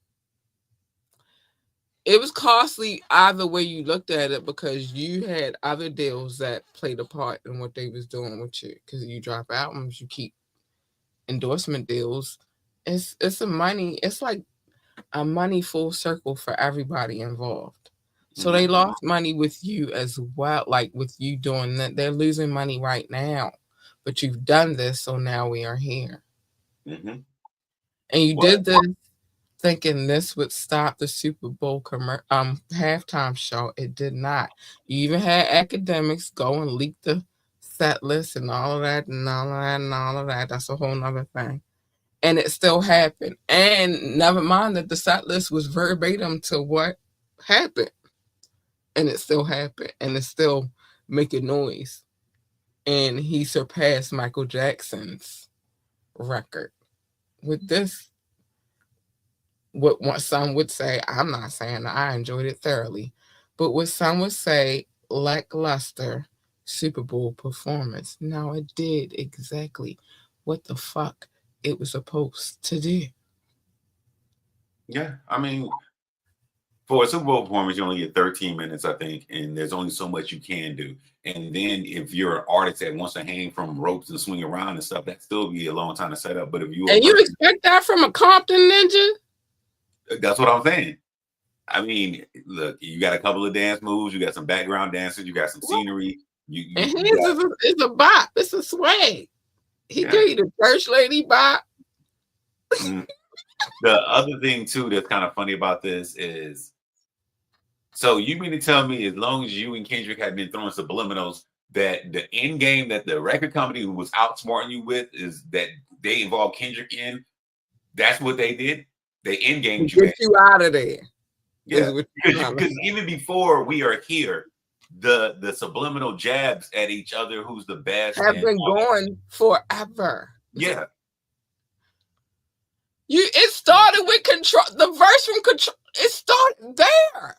It was costly either way you looked at it because you had other deals that played a part in what they was doing with you. Because you drop albums, you keep endorsement deals. It's like a money full circle for everybody involved. So they lost money with you as well, like with you doing that. They're losing money right now, but you've done this, so now we are here. Mm-hmm. And you did this thinking this would stop the Super Bowl halftime show. It did not. You even had academics go and leak the set list and all of that and all of that and all of that. That's a whole nother thing. And it still happened. And never mind that the set list was verbatim to what happened. And it still happened. And it's still making noise. And he surpassed Michael Jackson's record with this. What some would say, I'm not saying I enjoyed it thoroughly, but what some would say, lackluster Super Bowl performance. Now it did exactly what the fuck it was supposed to do. Yeah, I mean, for a Super Bowl performance, you only get 13 minutes, I think, and there's only so much you can do. And then if you're an artist that wants to hang from ropes and swing around and stuff, that still be a long time to set up. But if you expect that from a Compton ninja? That's what I'm saying. I mean, look, you got a couple of dance moves, you got some background dancers, you got some scenery. And his is a bop. It's a swag. He gave you the first lady bop. The other thing too that's kind of funny about this is, so you mean to tell me as long as you and Kendrick had been throwing subliminals, that the end game that the record company who was outsmarting you with is that they involved Kendrick in? That's what they did. They end gamed you. Get you out of there. Yeah, because even before We Are Here, the subliminal jabs at each other, who's the best, have been going forever. Yeah. It started with Control. The verse from Control. It started there.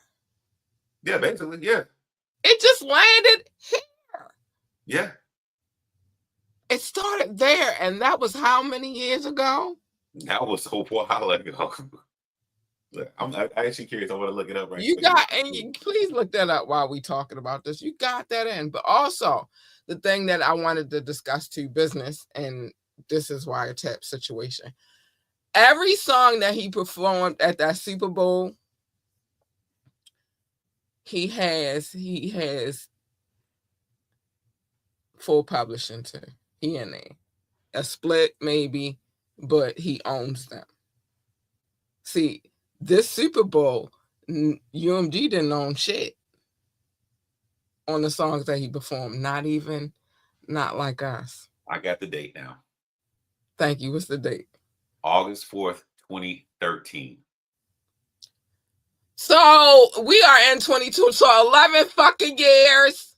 Yeah, basically, yeah. It just landed here. Yeah. It started there, and that was how many years ago? That was a while ago. I'm actually curious. I want to look it up right now. Please look that up while we talking about this. You got that in. But also, the thing that I wanted to discuss too, business, and this is WIRETAP situation. Every song that he performed at that Super Bowl, he has full publishing too. He in there. A split maybe, but he owns them. See, this Super Bowl, UMG didn't own shit on the songs that he performed. Not like us. I got the date now. Thank you. What's the date? August 4th, 2013. So we are in 22. So 11 fucking years.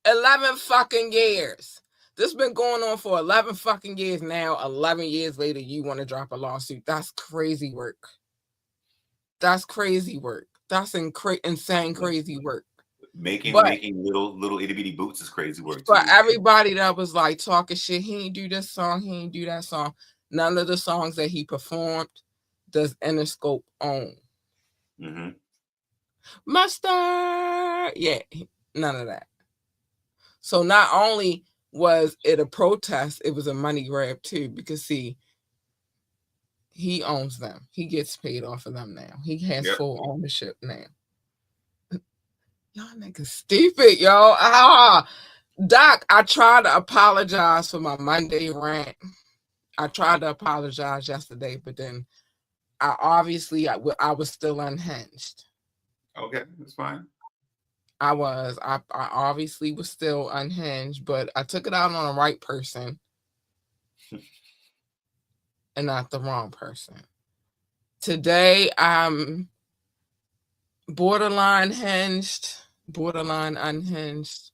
11 fucking years. This has been going on for 11 fucking years now. 11 years later, you want to drop a lawsuit. That's crazy work. That's crazy work. That's insane crazy work. Making little itty bitty boots is crazy work too. For everybody that was like talking shit, he ain't do this song, he ain't do that song. None of the songs that he performed does Interscope own. Mm-hmm. Mustard, yeah, none of that. So not only was it a protest, it was a money grab too, because see, he owns them. He gets paid off of them now. He has full ownership now. Y'all niggas stupid, yo. Doc, I tried to apologize for my Monday rant. I tried to apologize yesterday, but then I was still unhinged. Okay, that's fine. I obviously was still unhinged, but I took it out on the right person and not the wrong person. Today, I'm borderline hinged, borderline unhinged.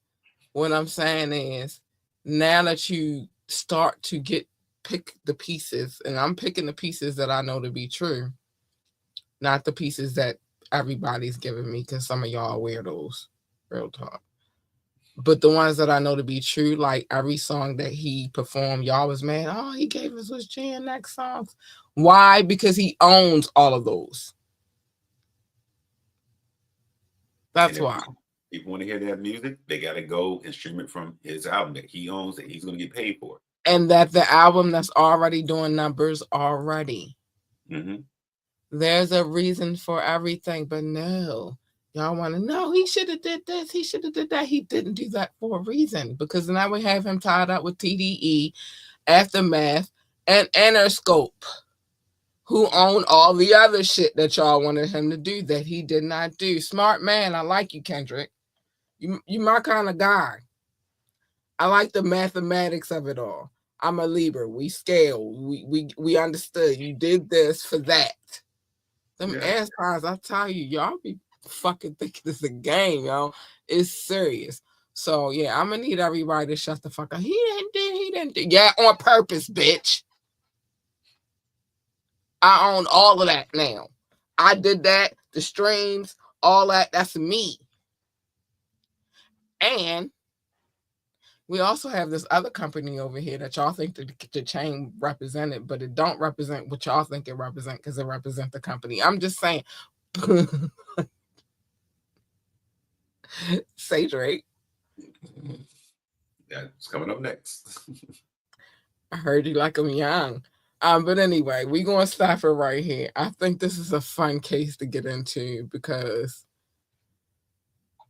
What I'm saying is, now that you start to pick the pieces, and I'm picking the pieces that I know to be true, not the pieces that everybody's giving me, because some of y'all are weirdos, real talk. But the ones that I know to be true, like every song that he performed, y'all was mad. Oh, he gave us his GNX songs. Why? Because he owns all of those. That's why. People want to hear that music, they got to go and stream it from his album that he owns, that he's going to get paid for. And that the album that's already doing numbers already. Mm-hmm. There's a reason for everything, but no. Y'all want to know he should have did this, he should have did that. He didn't do that for a reason, because now we have him tied up with TDE, Aftermath, and Interscope, who own all the other shit that y'all wanted him to do that he did not do. Smart man. I like you, Kendrick. You my kind of guy. I like the mathematics of it all. I'm a Libra. We scale. We understood. You did this for that. Them ass pies, I tell you, y'all be fucking thinking this is a game, yo. It's serious. So yeah, I'm gonna need everybody to shut the fuck up. He didn't do. Yeah, on purpose, bitch. I own all of that now. I did that, the streams, all that. That's me. And we also have this other company over here that y'all think the chain represented, but it don't represent what y'all think it represent, because it represents the company. I'm just saying. Say Drake. That's coming up next. I heard you like I'm young. But anyway, we're going to stop it right here. I think this is a fun case to get into, because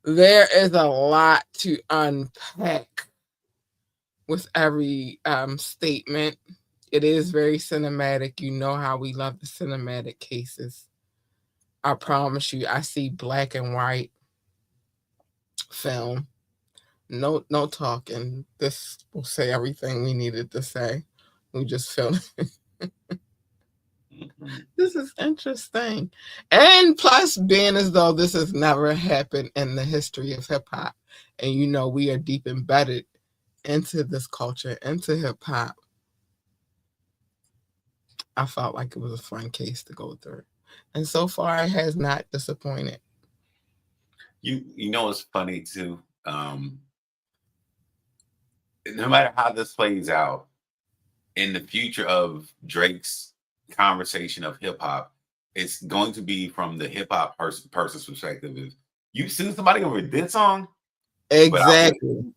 there is a lot to unpack with every statement. It is very cinematic. You know how we love the cinematic cases. I promise you, I see black and white film. No talking. This will say everything we needed to say. We just feel this is interesting. And plus, being as though this has never happened in the history of hip hop. And you know, we are deep embedded into this culture, into hip hop. I felt like it was a fun case to go through. And so far, it has not disappointed. You know, it's funny too. No matter how this plays out, in the future of Drake's conversation of hip hop, it's going to be from the hip hop person's perspective. Is you seen somebody over this song? Exactly.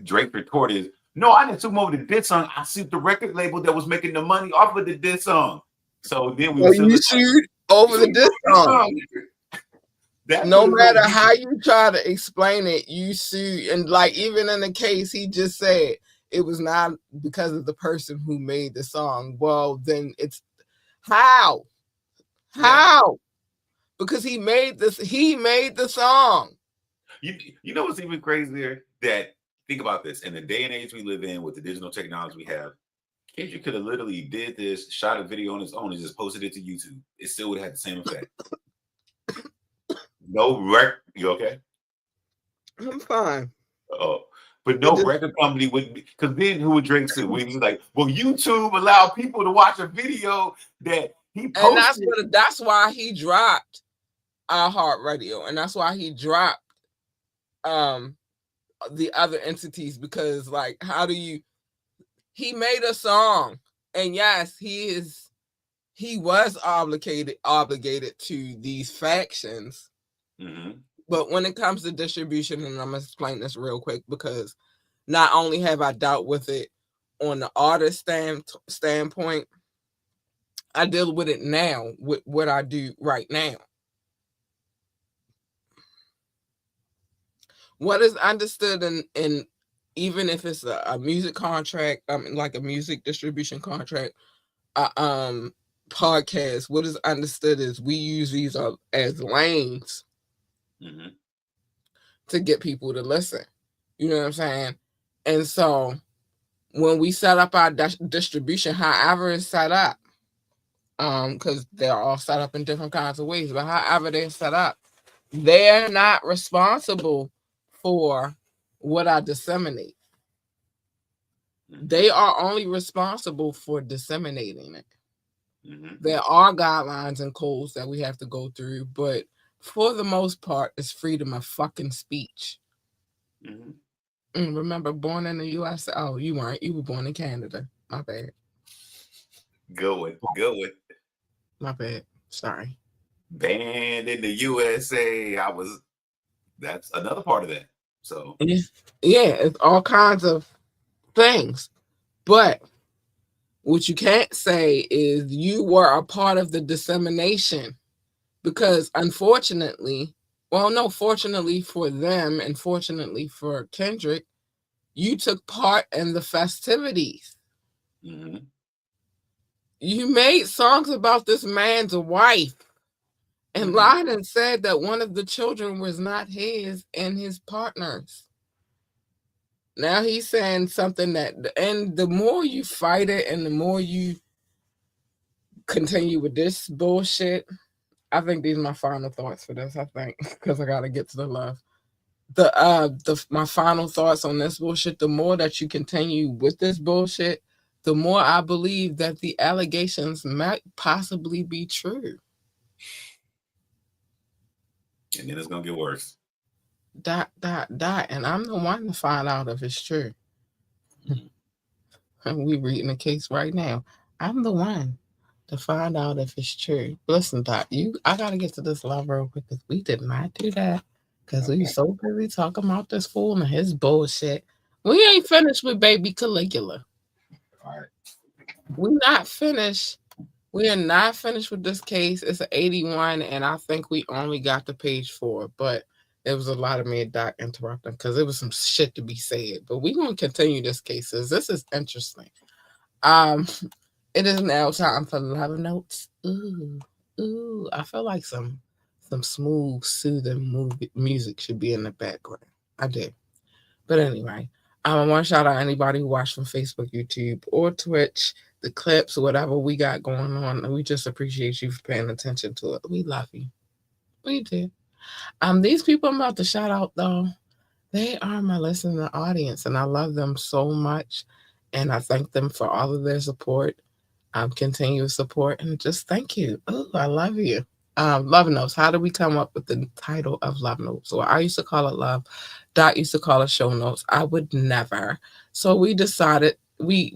Drake retorted, "No, I didn't sue him over the diss song. I sued the record label that was making the money off of the diss song." So then we you sued over the diss song. No matter how you try to explain it, you sue. And like, even in the case, he just said it was not because of the person who made the song. Well, then it's how? Because he made the song. You know what's even crazier? That think about this, in the day and age we live in with the digital technology we have, Kendrick could have literally did this, shot a video on his own, and just posted it to YouTube. It still would have had the same effect. No record. You okay? I'm fine. Oh, but no record company would, because then who would Drake sue? When he's like, well, YouTube allowed people to watch a video that he posted. And that's why he dropped iHeartRadio, and that's why he dropped the other entities, because like, how do you? He made a song, and yes, he was obligated to these factions. Mm-hmm. But when it comes to distribution, and I'm gonna explain this real quick, because not only have I dealt with it on the artist standpoint, I deal with it now with what I do right now. What is understood in even if it's a music contract, like a music distribution contract, podcast, what is understood is we use these as lanes to get people to listen. You know what I'm saying? And so when we set up our distribution, however it's set up, because they're all set up in different kinds of ways, but however they're set up, they're not responsible for what I disseminate. They are only responsible for disseminating it. There are guidelines and codes that we have to go through, but for the most part, it's freedom of fucking speech. Remember, born in the U.S. Oh, you weren't. You were born in Canada. My bad. Good one. My bad. Sorry. Banned in the USA. That's another part of that. So yeah, it's all kinds of things. But what you can't say is you were a part of the dissemination, because unfortunately, fortunately for them and fortunately for Kendrick, you took part in the festivities. You made songs about this man's wife and lied and said that one of the children was not his and his partner's. Now he's saying something and the more you fight it and the more you continue with this bullshit, I think these are my final thoughts for this, I think, because I got to get to the love. My final thoughts on this bullshit, the more that you continue with this bullshit, the more I believe that the allegations might possibly be true. And then it's going to get worse. And I'm the one to find out if it's true. And we're reading the case right now. I'm the one to find out if it's true. Listen, Doc, I got to get to this love real quick because we did not do that because we were so busy talking about this fool and his bullshit. We ain't finished with baby Caligula. All right. We're not finished. We are not finished with this case. It's an 81, and I think we only got to page 4, but it was a lot of me and Doc interrupting because it was some shit to be said. But we're going to continue this case. This is interesting. It is now time for love notes. Ooh, I feel like some smooth, soothing music should be in the background. I do. But anyway, I want to shout out anybody who watched from Facebook, YouTube, or Twitch, the clips, whatever we got going on. We just appreciate you for paying attention to it. We love you. We do. These people I'm about to shout out, though, they are my listening audience, and I love them so much. And I thank them for all of their support, continuous support, and just thank you. Oh, I love you. Love Notes. How did we come up with the title of Love Notes? Well, I used to call it Love. Dot used to call it Show Notes. I would never. So we decided we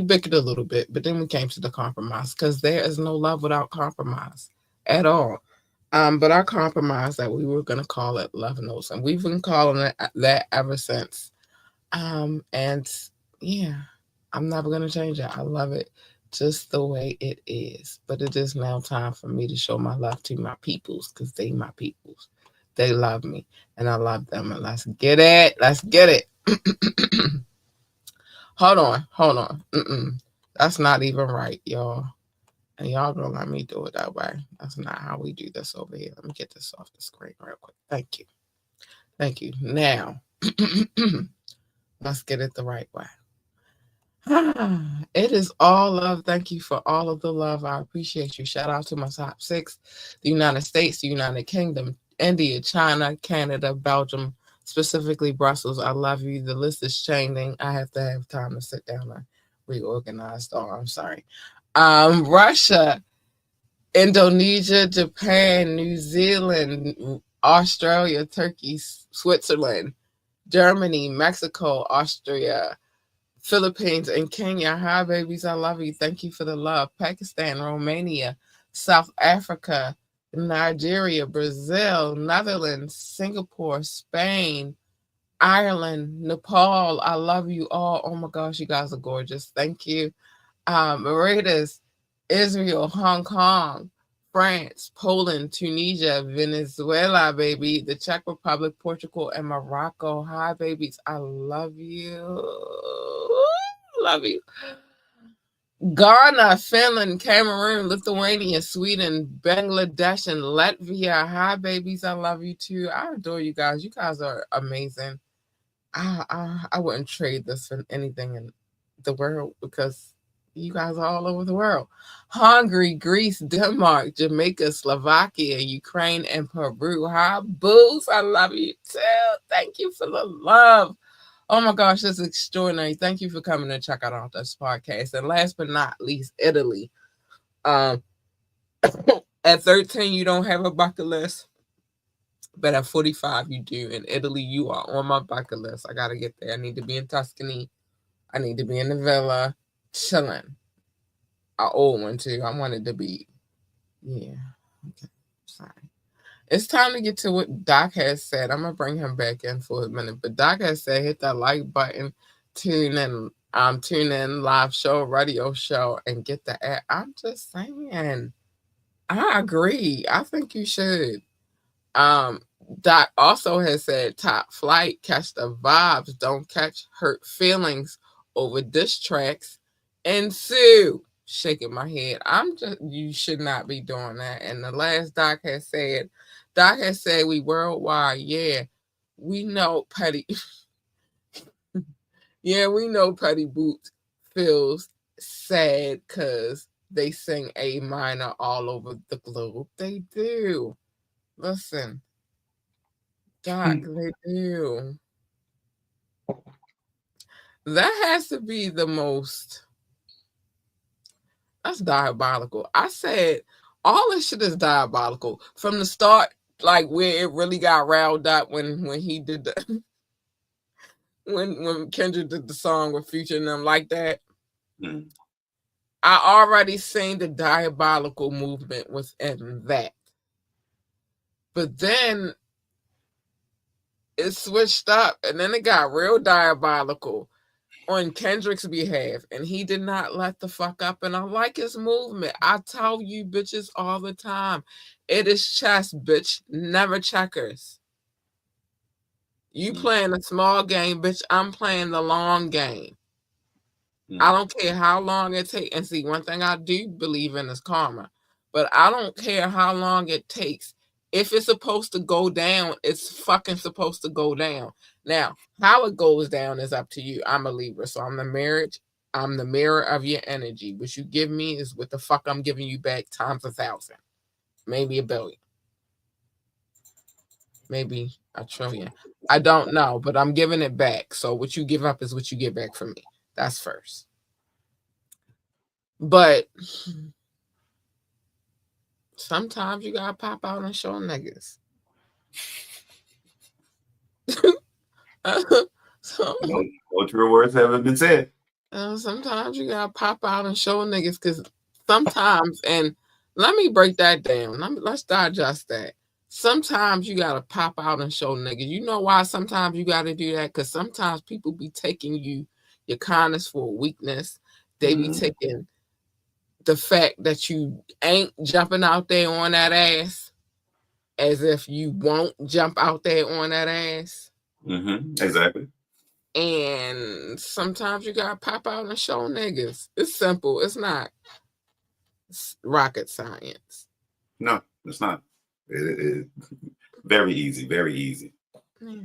bickered a little bit, but then we came to the compromise because there is no love without compromise at all. But our compromise that we were going to call it Love Notes, and we've been calling it that ever since. And yeah, I'm never going to change it. I love it just the way it is. But it is now time for me to show my love to my peoples because they my peoples. They love me and I love them. And let's get it. Let's get it. Hold on. That's not even right, y'all. And y'all gonna let me do it that way. That's not how we do this over here. Let me get this off the screen real quick. Thank you. Now, let's get it the right way. It is all love. Thank you for all of the love. I appreciate you. Shout out to my top 6: the United States, the United Kingdom, India, China, Canada, Belgium, specifically Brussels. I love you. The list is changing. I have to have time to sit down and reorganize. Oh, I'm sorry. Russia, Indonesia, Japan, New Zealand, Australia, Turkey, Switzerland, Germany, Mexico, Austria, Philippines, and Kenya. Hi, babies. I love you. Thank you for the love. Pakistan, Romania, South Africa, Nigeria, Brazil, Netherlands, Singapore, Spain, Ireland, Nepal. I love you all. Oh my gosh, you guys are gorgeous. Thank you. Mauritius, Israel, Hong Kong, France, Poland, Tunisia, Venezuela, baby, the Czech Republic, Portugal, and Morocco. Hi, babies. I love you. Love you. Ghana, Finland, Cameroon, Lithuania, Sweden, Bangladesh, and Latvia. Hi, babies. I love you too. I adore you guys. You guys are amazing. I wouldn't trade this for anything in the world because you guys are all over the world. Hungary, Greece, Denmark, Jamaica, Slovakia, Ukraine, and Peru. Hi, booze. I love you too. Thank you for the love. Oh my gosh, that's extraordinary. Thank you for coming to check out this podcast. And last but not least, Italy. At 13, you don't have a bucket list. But at 45, you do. In Italy, you are on my bucket list. I got to get there. I need to be in Tuscany. I need to be in the villa, chilling. An old one, too. I wanted to be, yeah. Okay, sorry. It's time to get to what Doc has said. I'm going to bring him back in for a minute. But Doc has said, hit that like button, tune in live show, radio show, and get the app. I'm just saying. I agree. I think you should. Doc also has said top flight, catch the vibes, don't catch hurt feelings over diss tracks. And Sue, shaking my head. You should not be doing that. And the last Doc has said we worldwide. Yeah, we know Petty. Yeah, we know Petty Boots feels sad because they sing A minor all over the globe. They do. Listen. Doc, they do. That has to be the most. That's diabolical. I said all this shit is diabolical from the start. Like where it really got riled up when he did the when Kendrick did the song with Future and them like that. I already seen the diabolical movement within that, but then it switched up and then it got real diabolical on Kendrick's behalf, and he did not let the fuck up. And I like his movement. I tell you bitches all the time, it is chess, bitch, never checkers. You playing a small game, bitch. I'm playing the long game. I don't care how long it takes. And see, one thing I do believe in is karma, but I don't care how long it takes. If it's supposed to go down, it's fucking supposed to go down. Now, how it goes down is up to you. I'm a Libra, so I'm the mirror of your energy. What you give me is what the fuck I'm giving you back times 1,000, maybe 1,000,000,000, maybe 1,000,000,000,000. I don't know, but I'm giving it back. So what you give up is what you get back from me. That's first. But sometimes you gotta pop out and show niggas. No true words haven't been said. Sometimes you gotta pop out and show niggas because sometimes, and let me break that down. Let's digest that. Sometimes you gotta pop out and show niggas. You know why sometimes you gotta do that? Because sometimes people be taking your kindness for weakness. They be taking the fact that you ain't jumping out there on that ass as if you won't jump out there on that ass. Exactly. And sometimes you gotta pop out and show niggas. It's simple. It's not rocket science. No, it's not. It very easy. Very easy. Yeah.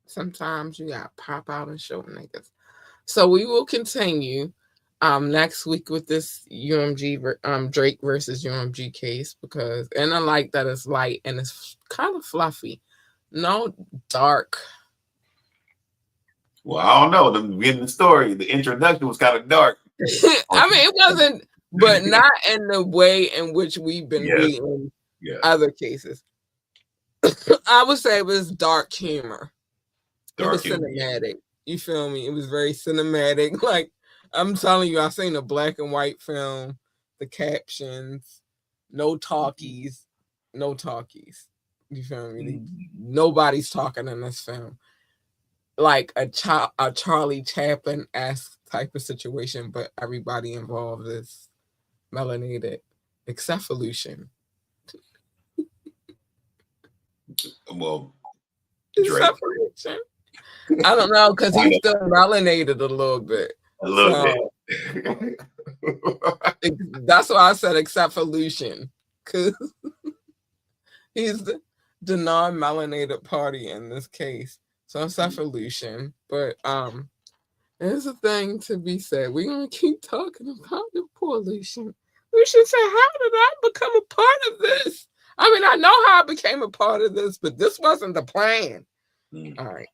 Sometimes you gotta pop out and show niggas. So we will continue next week with this UMG Drake versus UMG case and I like that it's light and it's kind of fluffy. No dark. Well, I don't know. The beginning of the story, the introduction was kind of dark. I mean, it wasn't, but not in the way in which we've been reading other cases. I would say it was dark humor. It was cinematic. You feel me? It was very cinematic. Like, I'm telling you, I seen a black and white film, the captions, no talkies. You feel me? Nobody's talking in this film. Like a Charlie Chaplin-esque type of situation, but everybody involved is melanated, except for Lucian. Well, Drake. Except for Lucian. I don't know, because he's still melanated a little bit. A little bit. That's why I said except for Lucian. Because he's the non-melanated party in this case. So except for Lucian. But there's a thing to be said. We're going to keep talking about the poor Lucian. Lucian said, how did I become a part of this? I mean, I know how I became a part of this, but this wasn't the plan. All right.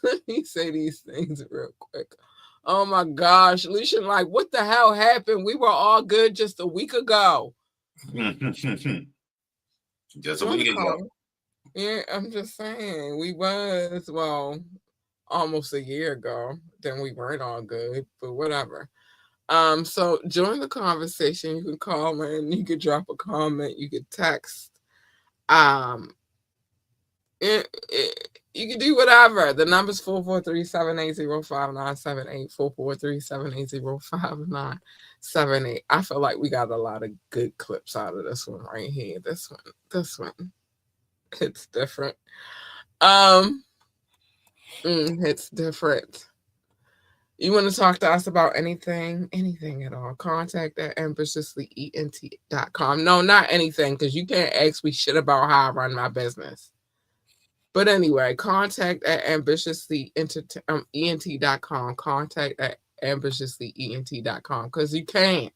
Let me say these things real quick. Oh my gosh, Lucian, like, what the hell happened? We were all good just a week ago. Just a week ago. Yeah, I'm just saying, we was, well, almost a year ago. Then we weren't all good, but whatever. So join the conversation. You can call in, you could drop a comment, you could text. You can do whatever. The number's 443-780-5978, 443-780-5978. I feel like we got a lot of good clips out of this one right here. This one. It's different. It's different. You want to talk to us about anything at all, contact at ambitiouslyent.com. No, not anything, because you can't ask me shit about how I run my business. But anyway, contact at ambitiouslyent.com. Contact at ambitiouslyent.com, because you can't.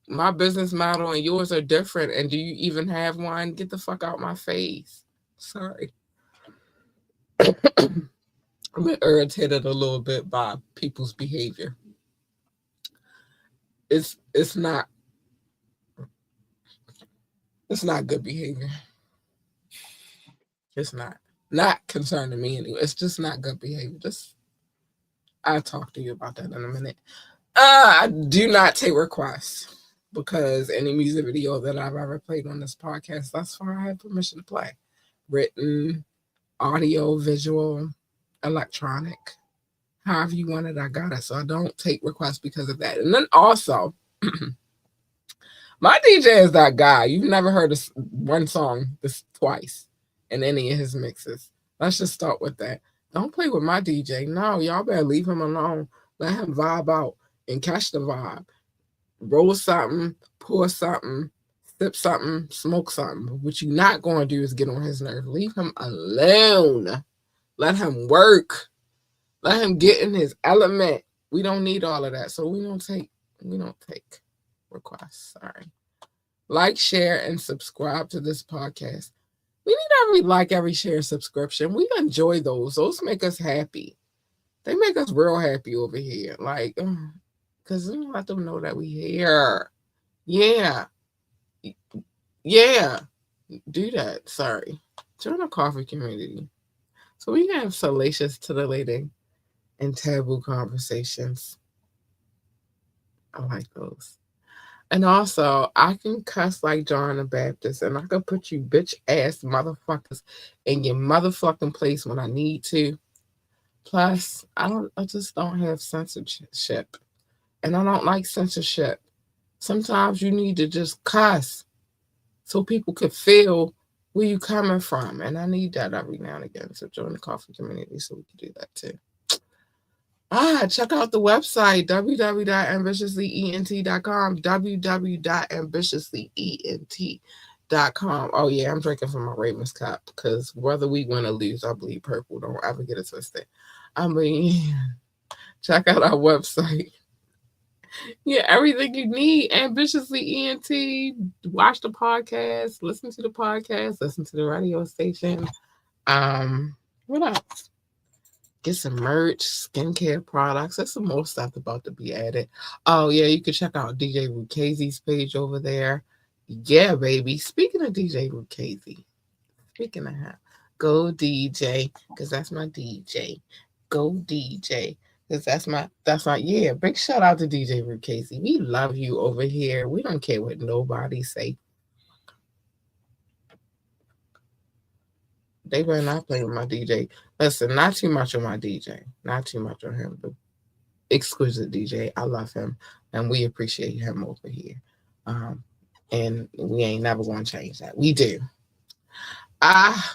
My business model and yours are different. And do you even have one? Get the fuck out my face. Sorry. I'm irritated a little bit by people's behavior. It's not good behavior. It's not concerning me anyway. It's just not good behavior. I'll talk to you about that in a minute. I do not take requests, because any music video that I've ever played on this podcast thus far, I have permission to play. Written, audio, visual, electronic. However you want it, I got it. So I don't take requests because of that. And then also, my DJ is that guy. You've never heard of one song twice in any of his mixes. Let's just start with that. Don't play with my DJ. No, y'all better leave him alone. Let him vibe out and catch the vibe. Roll something, pour something, sip something, smoke something. What you're not going to do is get on his nerves. Leave him alone. Let him work. Let him get in his element. We don't need all of that. So we don't take requests. Sorry. Like, share, and subscribe to this podcast. We need every like, every share, subscription. We enjoy those. Those make us happy. They make us real happy over here. Like, because we let them know that we here. Yeah. Yeah. Do that. Sorry. Join the coffee community. So we can have salacious, titillating, and taboo conversations. I like those. And also, I can cuss like John the Baptist, and I can put you bitch ass motherfuckers in your motherfucking place when I need to. Plus, I just don't have censorship. And I don't like censorship. Sometimes you need to just cuss so people can feel where you coming from. And I need that every now and again. So join the coffee community so we can do that too. Check out the website, www.ambitiouslyent.com, www.ambitiouslyent.com. Oh, yeah, I'm drinking from my Ravens cup, because whether we win or lose, I bleed purple. Don't ever get it twisted. I mean, check out our website. Yeah, everything you need, Ambitiously ENT. Watch the podcast, listen to the podcast, listen to the radio station. What else? Get some merch, skincare products. There's some more stuff about to be added. Oh, yeah, you can check out DJ Rukazy's page over there. Yeah, baby. Speaking of DJ Rukazy, speaking of him, go DJ, because that's my DJ. Go DJ, because that's my, yeah, big shout out to DJ Rukazy. We love you over here. We don't care what nobody say. They better not play with my DJ. Listen, not too much on my DJ. Not too much on him. But exquisite DJ. I love him. And we appreciate him over here. And we ain't never going to change that. We do.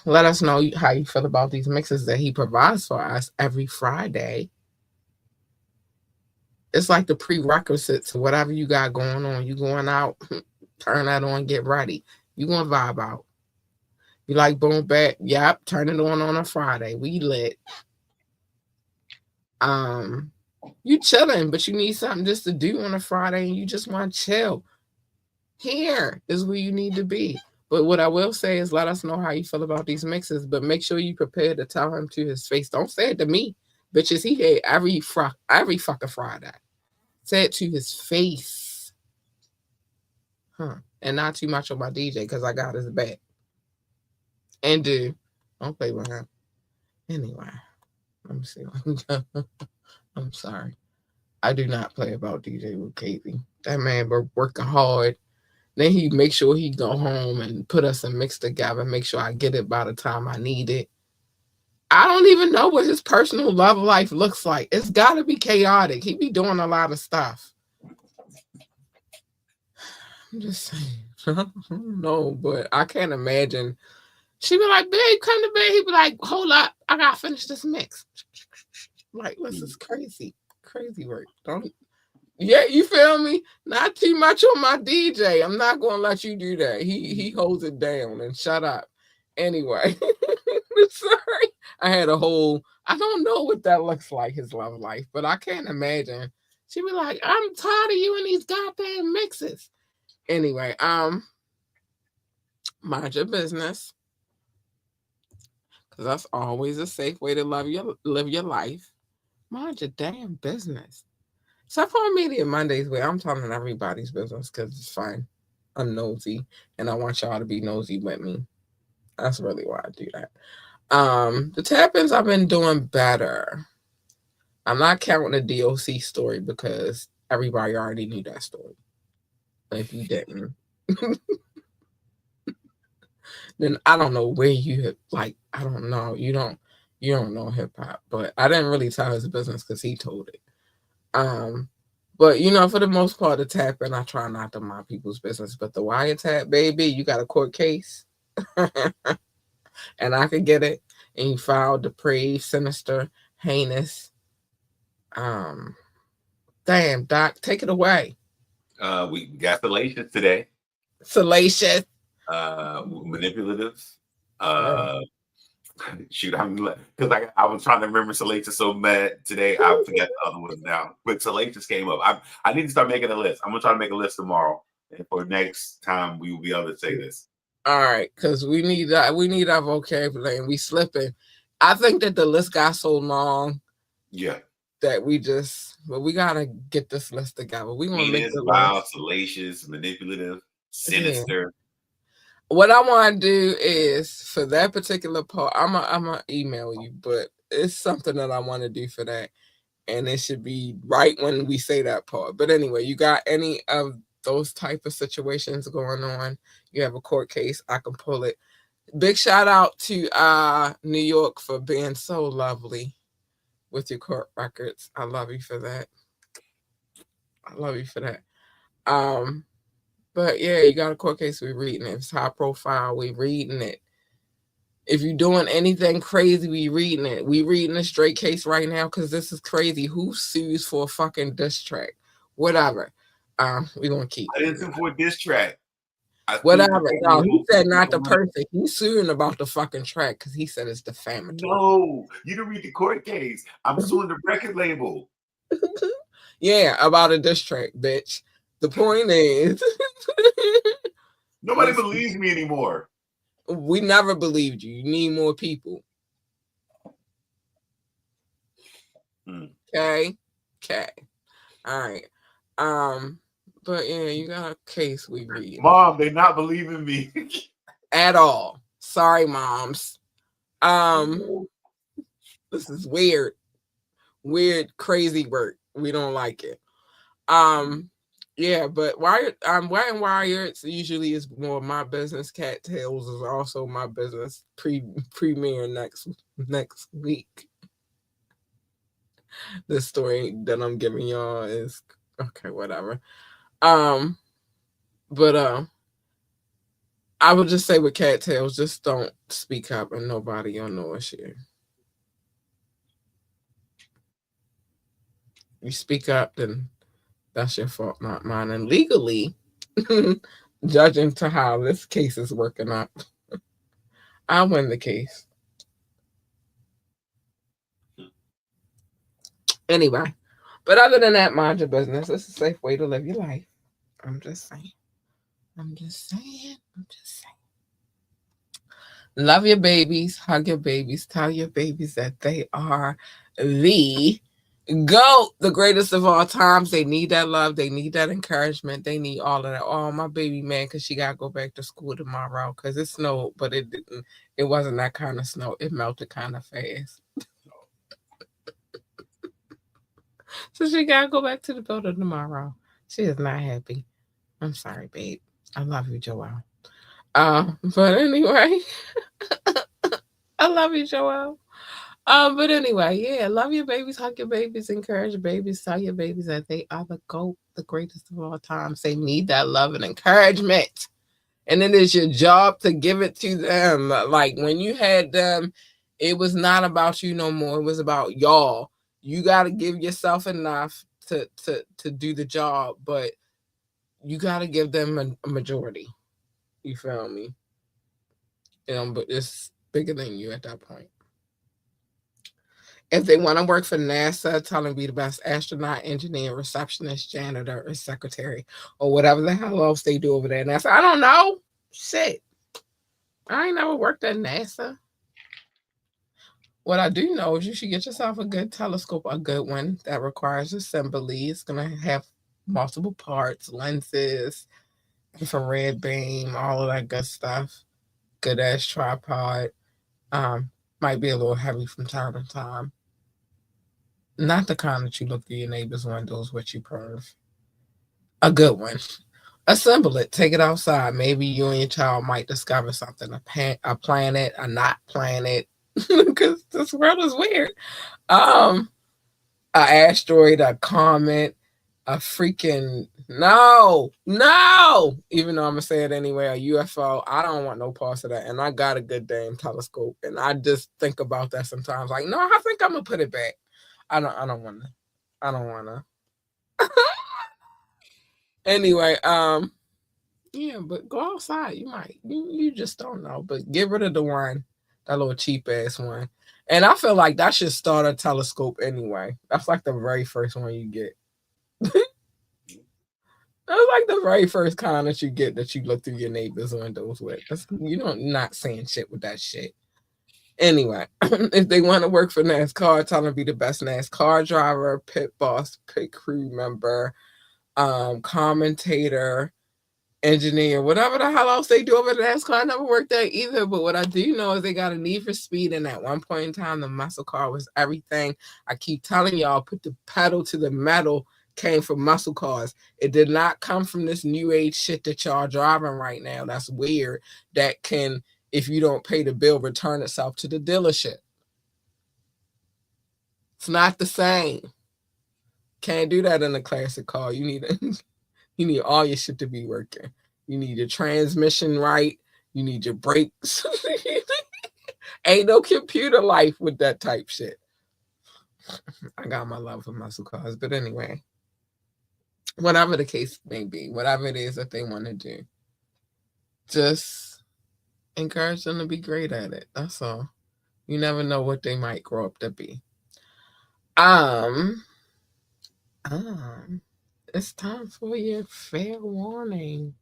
Let us know how you feel about these mixes that he provides for us every Friday. It's like the prerequisite to whatever you got going on. You going out, turn that on, get ready. You going to vibe out. You like boom back? Yep, turn it on a Friday. We lit. You chilling, but you need something just to do on a Friday, and you just want to chill. Here is where you need to be. But what I will say is, let us know how you feel about these mixes. But make sure you prepare to tell him to his face. Don't say it to me, bitches. He had every fucking Friday. Say it to his face, huh? And not too much on my DJ because I got his back. And don't play with him. Anyway, let me see. I'm sorry. I do not play about DJ with Casey. That man working hard. Then he make sure he go home and put us a mix together. Make sure I get it by the time I need it. I don't even know what his personal love life looks like. It's got to be chaotic. He be doing a lot of stuff. I'm just saying. No, but I can't imagine. She be like, babe, come to bed. He be like, hold up. I got to finish this mix. Like, this is crazy. Crazy work. Don't. Yeah, you feel me? Not too much on my DJ. I'm not gonna let you do that. He holds it down and shut up. Anyway, sorry. I had a whole. I don't know what that looks like, his love life, but I can't imagine. She be like, I'm tired of you and these goddamn mixes. Anyway, mind your business, because that's always a safe way to live your life. Mind your damn business. Except for Media Mondays, where I'm telling everybody's business because it's fine. I'm nosy, and I want y'all to be nosy with me. That's really why I do that. The tap-ins, I've been doing better. I'm not counting the DOC story because everybody already knew that story. But if you didn't, then I don't know where you have, like, I don't know. You don't know hip hop, but I didn't really tell his business because he told it. But for the most part, the tap in, I try not to mind people's business. But the wiretap, baby, you got a court case, and I could get it, and you filed depraved, sinister, heinous. Damn, Doc, take it away. We got salacious today. Salacious. Manipulatives. Shoot, I'm because I was trying to remember salacious so bad today. I forgot the other ones now. But salacious came up. I need to start making a list. I'm gonna try to make a list tomorrow, and for next time we will be able to say this. All right, because we need our vocabulary, and we slipping. I think that the list got so long. Yeah. That we gotta get this list together. We want to make the vile, list. salacious, manipulative, sinister. Yeah. What I want to do is for that particular part, I'm gonna email you, but it's something that I want to do for that, and it should be right when we say that part. But anyway, you got any of those type of situations going on? You have a court case, I can pull it. Big shout out to New York for being so lovely with your court records. I love you for that. But yeah, you got a court case, we're reading it. If it's high profile, we reading it. If you're doing anything crazy, we reading it. We reading a straight case right now because this is crazy. Who sues for a fucking diss track? Whatever. We're gonna keep. I didn't sue for a diss track. Whatever. No, he said not the person. He's suing about the fucking track because he said it's defamatory. No, you didn't read the court case. I'm suing the record label. Yeah, about a diss track, bitch. The point is, nobody believes me anymore. We never believed you. You need more people. Okay. All right. But yeah, you got a case we read. Mom, they're not believing me at all. Sorry, moms. This is weird, crazy work. We don't like it. Yeah, but Wire Wired usually is more my business. Cattails is also my business. Premiere next week. The story that I'm giving y'all is okay, whatever. But I would just say with cattails, just don't speak up and nobody will know it's you. You speak up, then that's your fault, not mine. And legally, judging to how this case is working out, I win the case. Anyway, but other than that, mind your business. It's a safe way to live your life. I'm just saying. I'm just saying. I'm just saying. Love your babies, hug your babies, tell your babies that they are the GOAT, the greatest of all times. They need that love. They need that encouragement. They need all of that. Oh, my baby, man, because she got to go back to school tomorrow because it snowed, but it didn't. It wasn't that kind of snow. It melted kind of fast. So she got to go back to the building tomorrow. She is not happy. I'm sorry, babe. I love you, Joelle. But anyway, I love you, Joelle. But anyway, yeah, love your babies, hug your babies, encourage your babies, tell your babies that they are the GOAT, the greatest of all times. They need that love and encouragement. And it is your job to give it to them. Like when you had them, it was not about you no more. It was about y'all. You got to give yourself enough to do the job, but you got to give them a majority. You feel me? But it's bigger than you at that point. If they want to work for NASA, tell them to be the best astronaut, engineer, receptionist, janitor, or secretary, or whatever the hell else they do over there at NASA. I don't know. Shit. I ain't never worked at NASA. What I do know is you should get yourself a good telescope, a good one that requires assembly. It's going to have multiple parts, lenses, infrared beam, all of that good stuff. Good ass tripod. Might be a little heavy from time to time. Not the kind that you look through your neighbor's windows with you perv. A good one. Assemble it. Take it outside. Maybe you and your child might discover something. A planet, a not planet. Because this world is weird. An asteroid, a comet, a freaking no. Even though I'm gonna say it anyway, a UFO. I don't want no parts of that. And I got a good damn telescope, and I just think about that sometimes. Like, no, I think I'm gonna put it back. I don't wanna. Anyway, yeah, but go outside. You might. You just don't know. But get rid of the one, that little cheap ass one. And I feel like that should start a telescope anyway. That's like the very first one you get. That's like the very first kind that you get that you look through your neighbor's windows with. You're not saying shit with that shit. Anyway, if they want to work for NASCAR, tell them to be the best NASCAR driver, pit boss, pit crew member, commentator, engineer, whatever the hell else they do over the NASCAR. I never worked there either, but what I do know is they got a need for speed, and at one point in time, the muscle car was everything. I keep telling y'all, put the pedal to the metal came from muscle cars. It did not come from this new age shit that y'all driving right now. That's weird. That can, if you don't pay the bill, return itself to the dealership. It's not the same. Can't do that in a classic car. You need all your shit to be working. You need your transmission right. You need your brakes. Ain't no computer life with that type shit. I got my love for muscle cars. But anyway, whatever the case may be, whatever it is that they want to do, just encourage them to be great at it. That's all. You never know what they might grow up to be. It's time for your fair warning.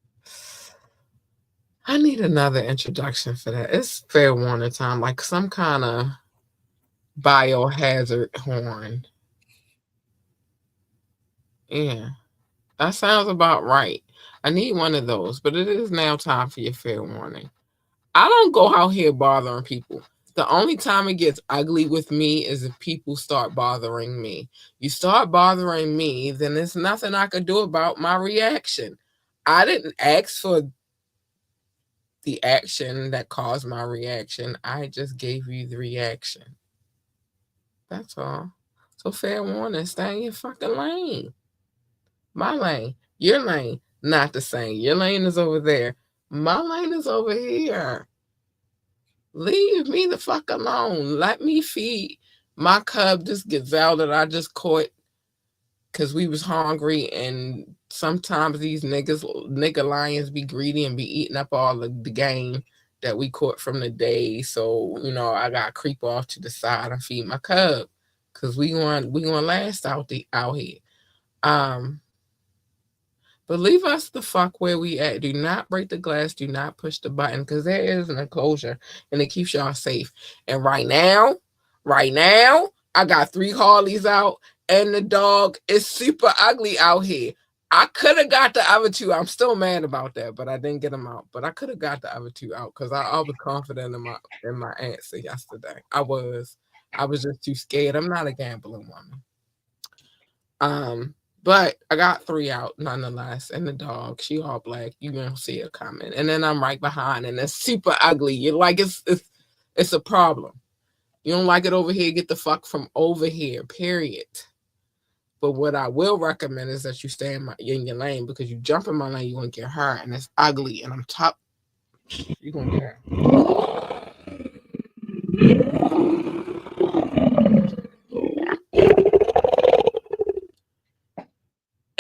I need another introduction for that. It's fair warning time, like some kind of biohazard horn. Yeah, that sounds about right. I need one of those, but it is now time for your fair warning. I don't go out here bothering people. The only time it gets ugly with me is if people start bothering me. You start bothering me, then there's nothing I could do about my reaction. I didn't ask for the action that caused my reaction. I just gave you the reaction. That's all. So fair warning, stay in your fucking lane. My lane, your lane, not the same. Your lane is over there. My lane is over here. Leave me the fuck alone. Let me feed my cub this gazelle that I just caught because we was hungry, and sometimes these nigga lions be greedy and be eating up all the game that we caught from the day. So, I got to creep off to the side and feed my cub because we gonna last out here. But leave us the fuck where we at. Do not break the glass. Do not push the button because there is an enclosure and it keeps y'all safe. And right now, I got 3 Harleys out and the dog is super ugly out here. I could have got the other 2. I'm still mad about that, but I didn't get them out. But I could have got the other 2 out because I was confident in my answer yesterday. I was just too scared. I'm not a gambling woman. But I got 3 out nonetheless, and the dog, she all black. You gonna see her coming, and then I'm right behind, and it's super ugly. You're like, it's a problem. You don't like it over here, get the fuck from over here. Period. But what I will recommend is that you stay in your lane because you jump in my lane, you're gonna get hurt, and it's ugly. And I'm top. You're gonna get hurt.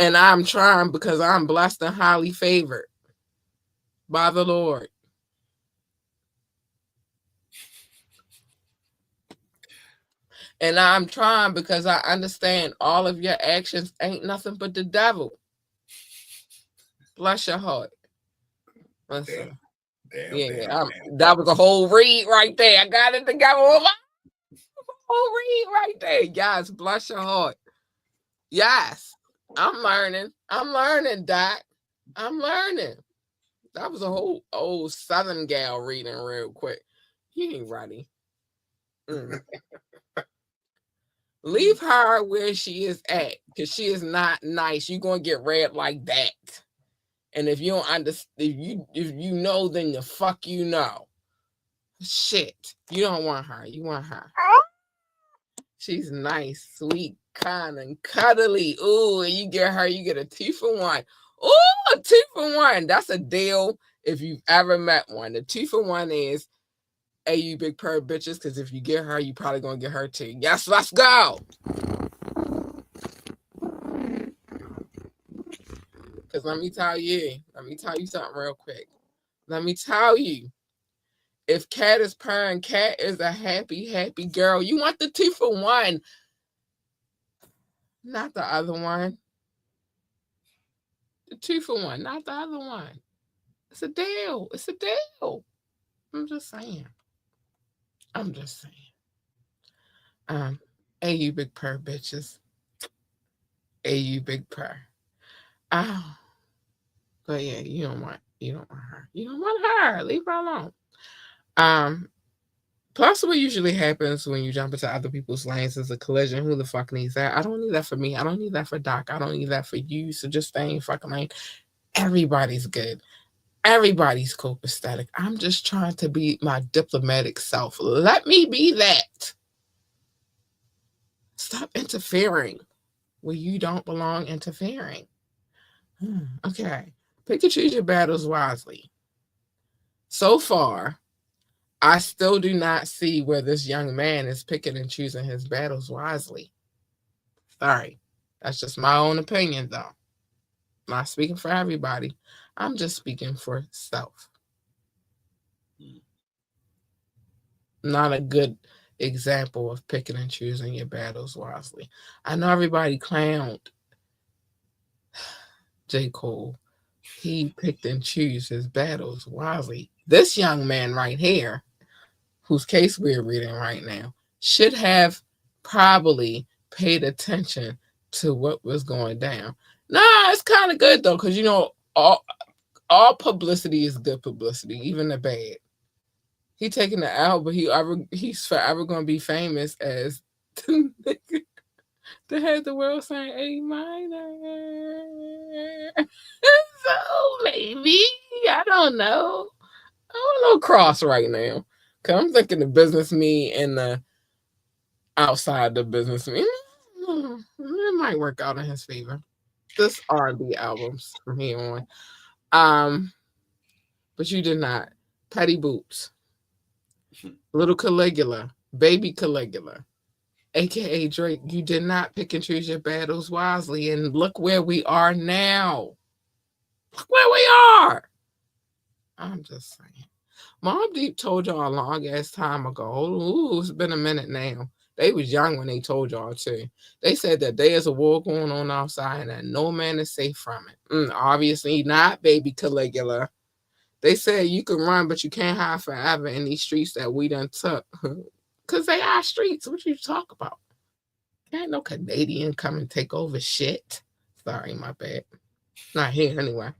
And I'm trying because I'm blessed and highly favored by the Lord. And I'm trying because I understand all of your actions ain't nothing but the devil. Bless your heart. Listen. Damn. That was a whole read right there. I got it together. Whole read right there. Yes, bless your heart. Yes. I'm learning, Doc. I'm learning. That was a whole old Southern gal reading real quick. You ain't ready. Leave her where she is at because she is not nice. You're going to get read like that. And if you don't understand, if you know, then the fuck you know. Shit. You don't want her. You want her. She's nice, sweet, kind, and cuddly. Ooh, and you get her, you get a 2 for 1. Ooh, a 2 for 1. That's a deal if you've ever met one. The 2 for 1 is, hey, you big purr bitches, because if you get her, you probably going to get her too. Yes, let's go. Because let me tell you something real quick. Let me tell you, if Cat is purring, Cat is a happy, happy girl. You want the 2 for 1, not the other one. The 2 for 1, not the other one. It's a deal. It's a deal. I'm just saying. Hey, you big purr bitches. Hey, you big purr. Oh. But yeah, you don't want her. You don't want her. Leave her alone. Plus, what usually happens when you jump into other people's lanes is a collision. Who the fuck needs that? I don't need that for me. I don't need that for Doc. I don't need that for you. So just stay in your fucking lane. Everybody's good. Everybody's copacetic. I'm just trying to be my diplomatic self. Let me be that. Stop interfering where you don't belong interfering. Okay. Pick and choose your battles wisely. So far, I still do not see where this young man is picking and choosing his battles wisely. Sorry. That's just my own opinion, though. I'm not speaking for everybody. I'm just speaking for self. Not a good example of picking and choosing your battles wisely. I know everybody clowned J. Cole. He picked and chose his battles wisely. This young man right here, whose case we're reading right now, should have probably paid attention to what was going down. Nah, it's kind of good though, because all publicity is good publicity, even the bad. He taking the L, but he's forever gonna be famous as the nigga that had the world saying A minor. So maybe I don't know. I'm a little cross right now. Cause I'm thinking the business me and the outside the business me. It might work out in his favor. This R&B albums from here on. but you did not. Petty Boots, Little Caligula, Baby Caligula, aka Drake, you did not pick and choose your battles wisely, and look where we are now. Look where we are. I'm just saying. Mom Deep told y'all a long ass time ago. Ooh, it's been a minute now. They was young when they told y'all too. They said that there is a war going on outside and that no man is safe from it. Obviously not, baby Caligula. They said you can run, but you can't hide forever in these streets that we done took. Cause they are streets. What you talk about? Ain't no Canadian come and take over shit. Sorry, my bad. Not here anyway.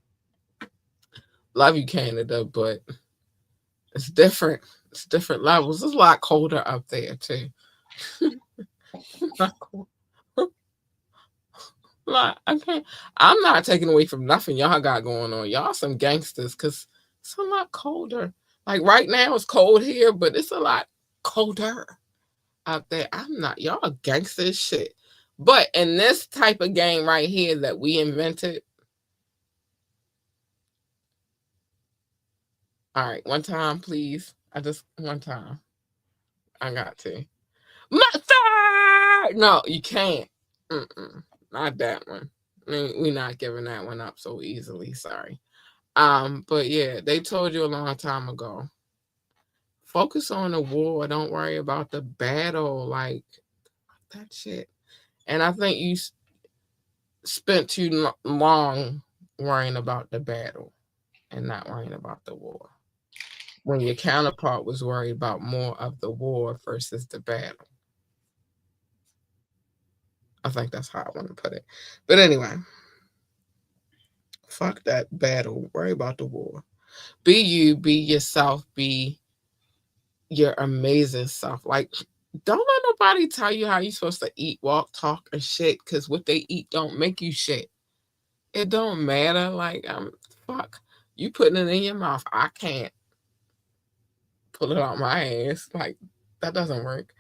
Love you, Canada, but it's different. It's different levels. It's a lot colder up there too. Like, I can't. I'm not taking away from nothing y'all got going on. Y'all some gangsters, cause it's a lot colder. Like right now, it's cold here, but it's a lot colder out there. I'm not. Y'all gangster as shit. But in this type of game right here that we invented, all right, one time, please. One time. I got to. Mustard! No, you can't. Not that one. We're not giving that one up so easily. Sorry. But yeah, they told you a long time ago. Focus on the war. Don't worry about the battle. Like that shit. And I think you spent too long worrying about the battle and not worrying about the war. When your counterpart was worried about more of the war versus the battle. I think that's how I want to put it. But anyway, fuck that battle. Worry about the war. Be you, be yourself, be your amazing self. Like, don't let nobody tell you how you're supposed to eat, walk, talk, or shit, because what they eat don't make you shit. It don't matter. Like, fuck. You putting it in your mouth. I can't pull it out my ass. Like, that doesn't work.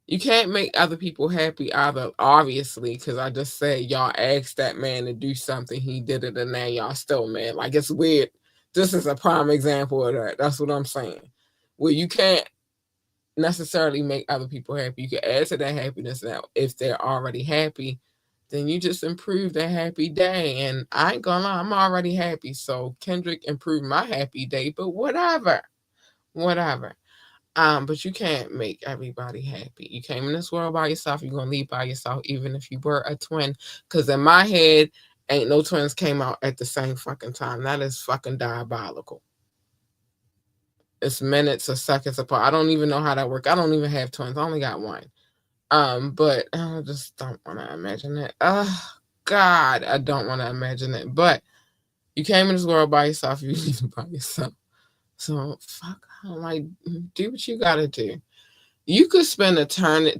You can't make other people happy either, obviously, because I just said y'all asked that man to do something, he did it, and now y'all still mad. Like, it's weird. This is a prime example of that. That's what I'm saying. Where you can't necessarily make other people happy. You can add to that happiness now. If they're already happy, then you just improve their happy day. And I ain't gonna lie, I'm already happy. So Kendrick improved my happy day, but whatever. Whatever. But you can't make everybody happy. You came in this world by yourself. You're gonna leave by yourself, even if you were a twin. Because in my head, ain't no twins came out at the same fucking time. That is fucking diabolical. It's minutes or seconds apart. I don't even know how that works. I don't even have twins. I only got one. But I just don't want to imagine it. Oh God, I don't want to imagine it. But you came in this world by yourself. You leave by yourself. So fuck. Like, do what you gotta do. You could spend eternity.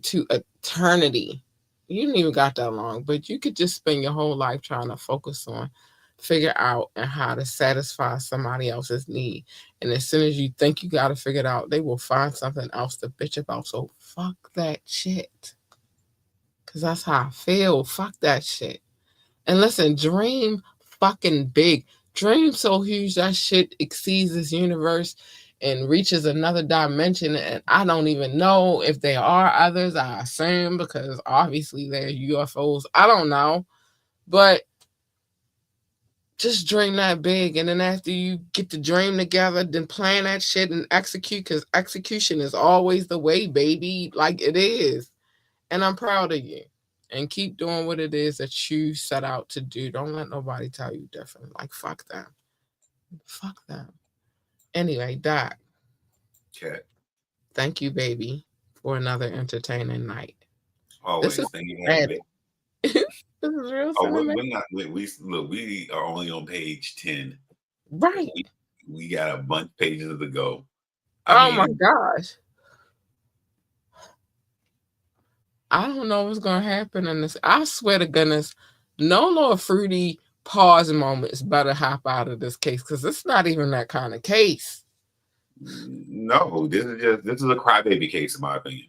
You didn't even got that long, but you could just spend your whole life trying to focus on, figure out, and how to satisfy somebody else's need. And as soon as you think you got it figured out, they will find something else to bitch about. So fuck that shit. Cause that's how I feel. Fuck that shit. And listen, dream fucking big. Dream so huge that shit exceeds this universe and reaches another dimension. And I don't even know if there are others. I assume because obviously they're UFOs. I don't know. But just dream that big. And then after you get the dream together, then plan that shit and execute. Because execution is always the way, baby. Like it is. And I'm proud of you. And keep doing what it is that you set out to do. Don't let nobody tell you different. Like, fuck them. Fuck them. Anyway, Doc. Okay. Thank you, baby, for another entertaining night. Always. This is Thank you for having me. this is real cinematic. We're not. We are only on page 10. Right. We got a bunch of pages to go. My gosh. I don't know what's gonna happen in this. I swear to goodness, no little fruity pause moments better hop out of this case because it's not even that kind of case. No, this is a crybaby case, in my opinion.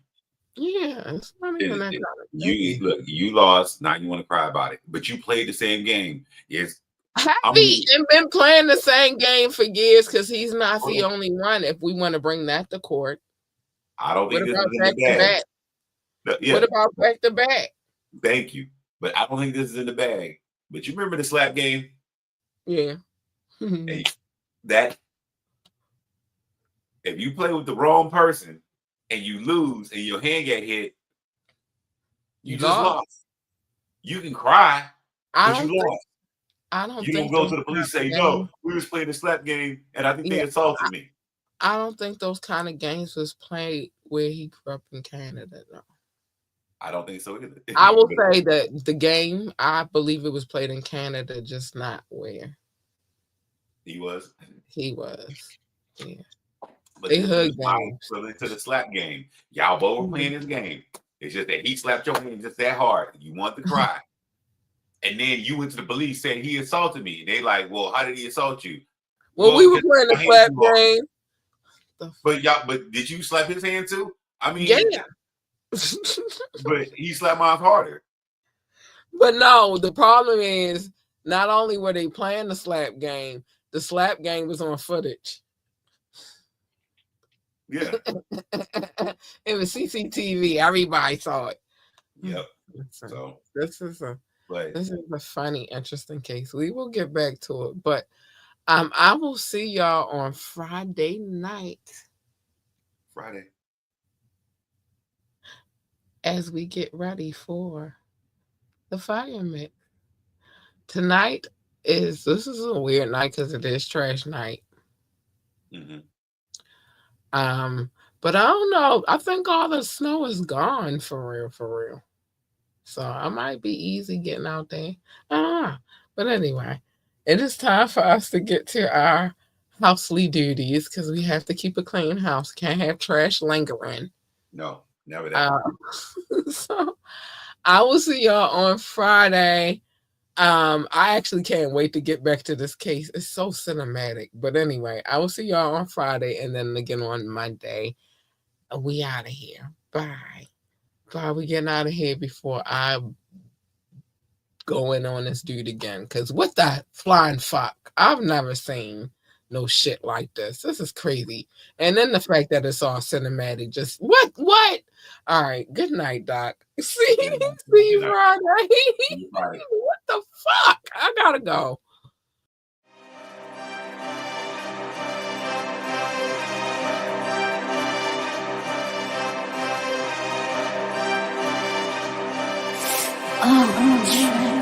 Yeah, it's not even that kind of case. You look, you lost. Now you want to cry about it, but you played the same game. Yes, Happy and been playing the same game for years because he's not the only one. If we want to bring that to court, I don't think what this about is in back the to bag. back? Yeah. What about back to back? Thank you, but I don't think this is in the bag. But you remember the slap game? Yeah. And that if you play with the wrong person and you lose and your hand get hit, you just lost. You can cry, but you lost. I don't You don't think go to the police and say, "Yo, we was playing the slap game, and I think they assaulted me." I don't think those kind of games was played where he grew up in Canada, though. I don't think so either. I will say that the game, I believe it was played in Canada, just not where he was. He was. Yeah. But they this hug was to the slap game. Y'all both were playing this game. It's just that he slapped your hand just that hard. You want to cry. And then you went to the police saying he assaulted me. And they like, well, how did he assault you? Well, we were playing the slap game. But did you slap his hand too? I mean, yeah. But he slapped mine harder. But no, the problem is not only were they playing the slap game was on footage. Yeah. It was CCTV. Everybody saw it. Yep. So this is a funny, interesting case. We will get back to it. But I will see y'all on Friday night. As we get ready for the fire mix. Tonight this is a weird night because it is trash night. Mm-hmm. But I don't know. I think all the snow is gone for real. So I might be easy getting out there. I don't know. But anyway, it is time for us to get to our housely duties because we have to keep a clean house. Can't have trash lingering. No, never that. So I will see y'all on Friday. I actually can't wait to get back to this case. It's so cinematic. But anyway, I will see y'all on Friday and then again on Monday. We out of here. Bye. We getting out of here before I go in on this dude again. Because what the flying fuck? I've never seen no shit like this. This is crazy. And then the fact that it's all cinematic. Just what? All right. Good night, Doc. See you Friday. What the fuck? I gotta go. OMG.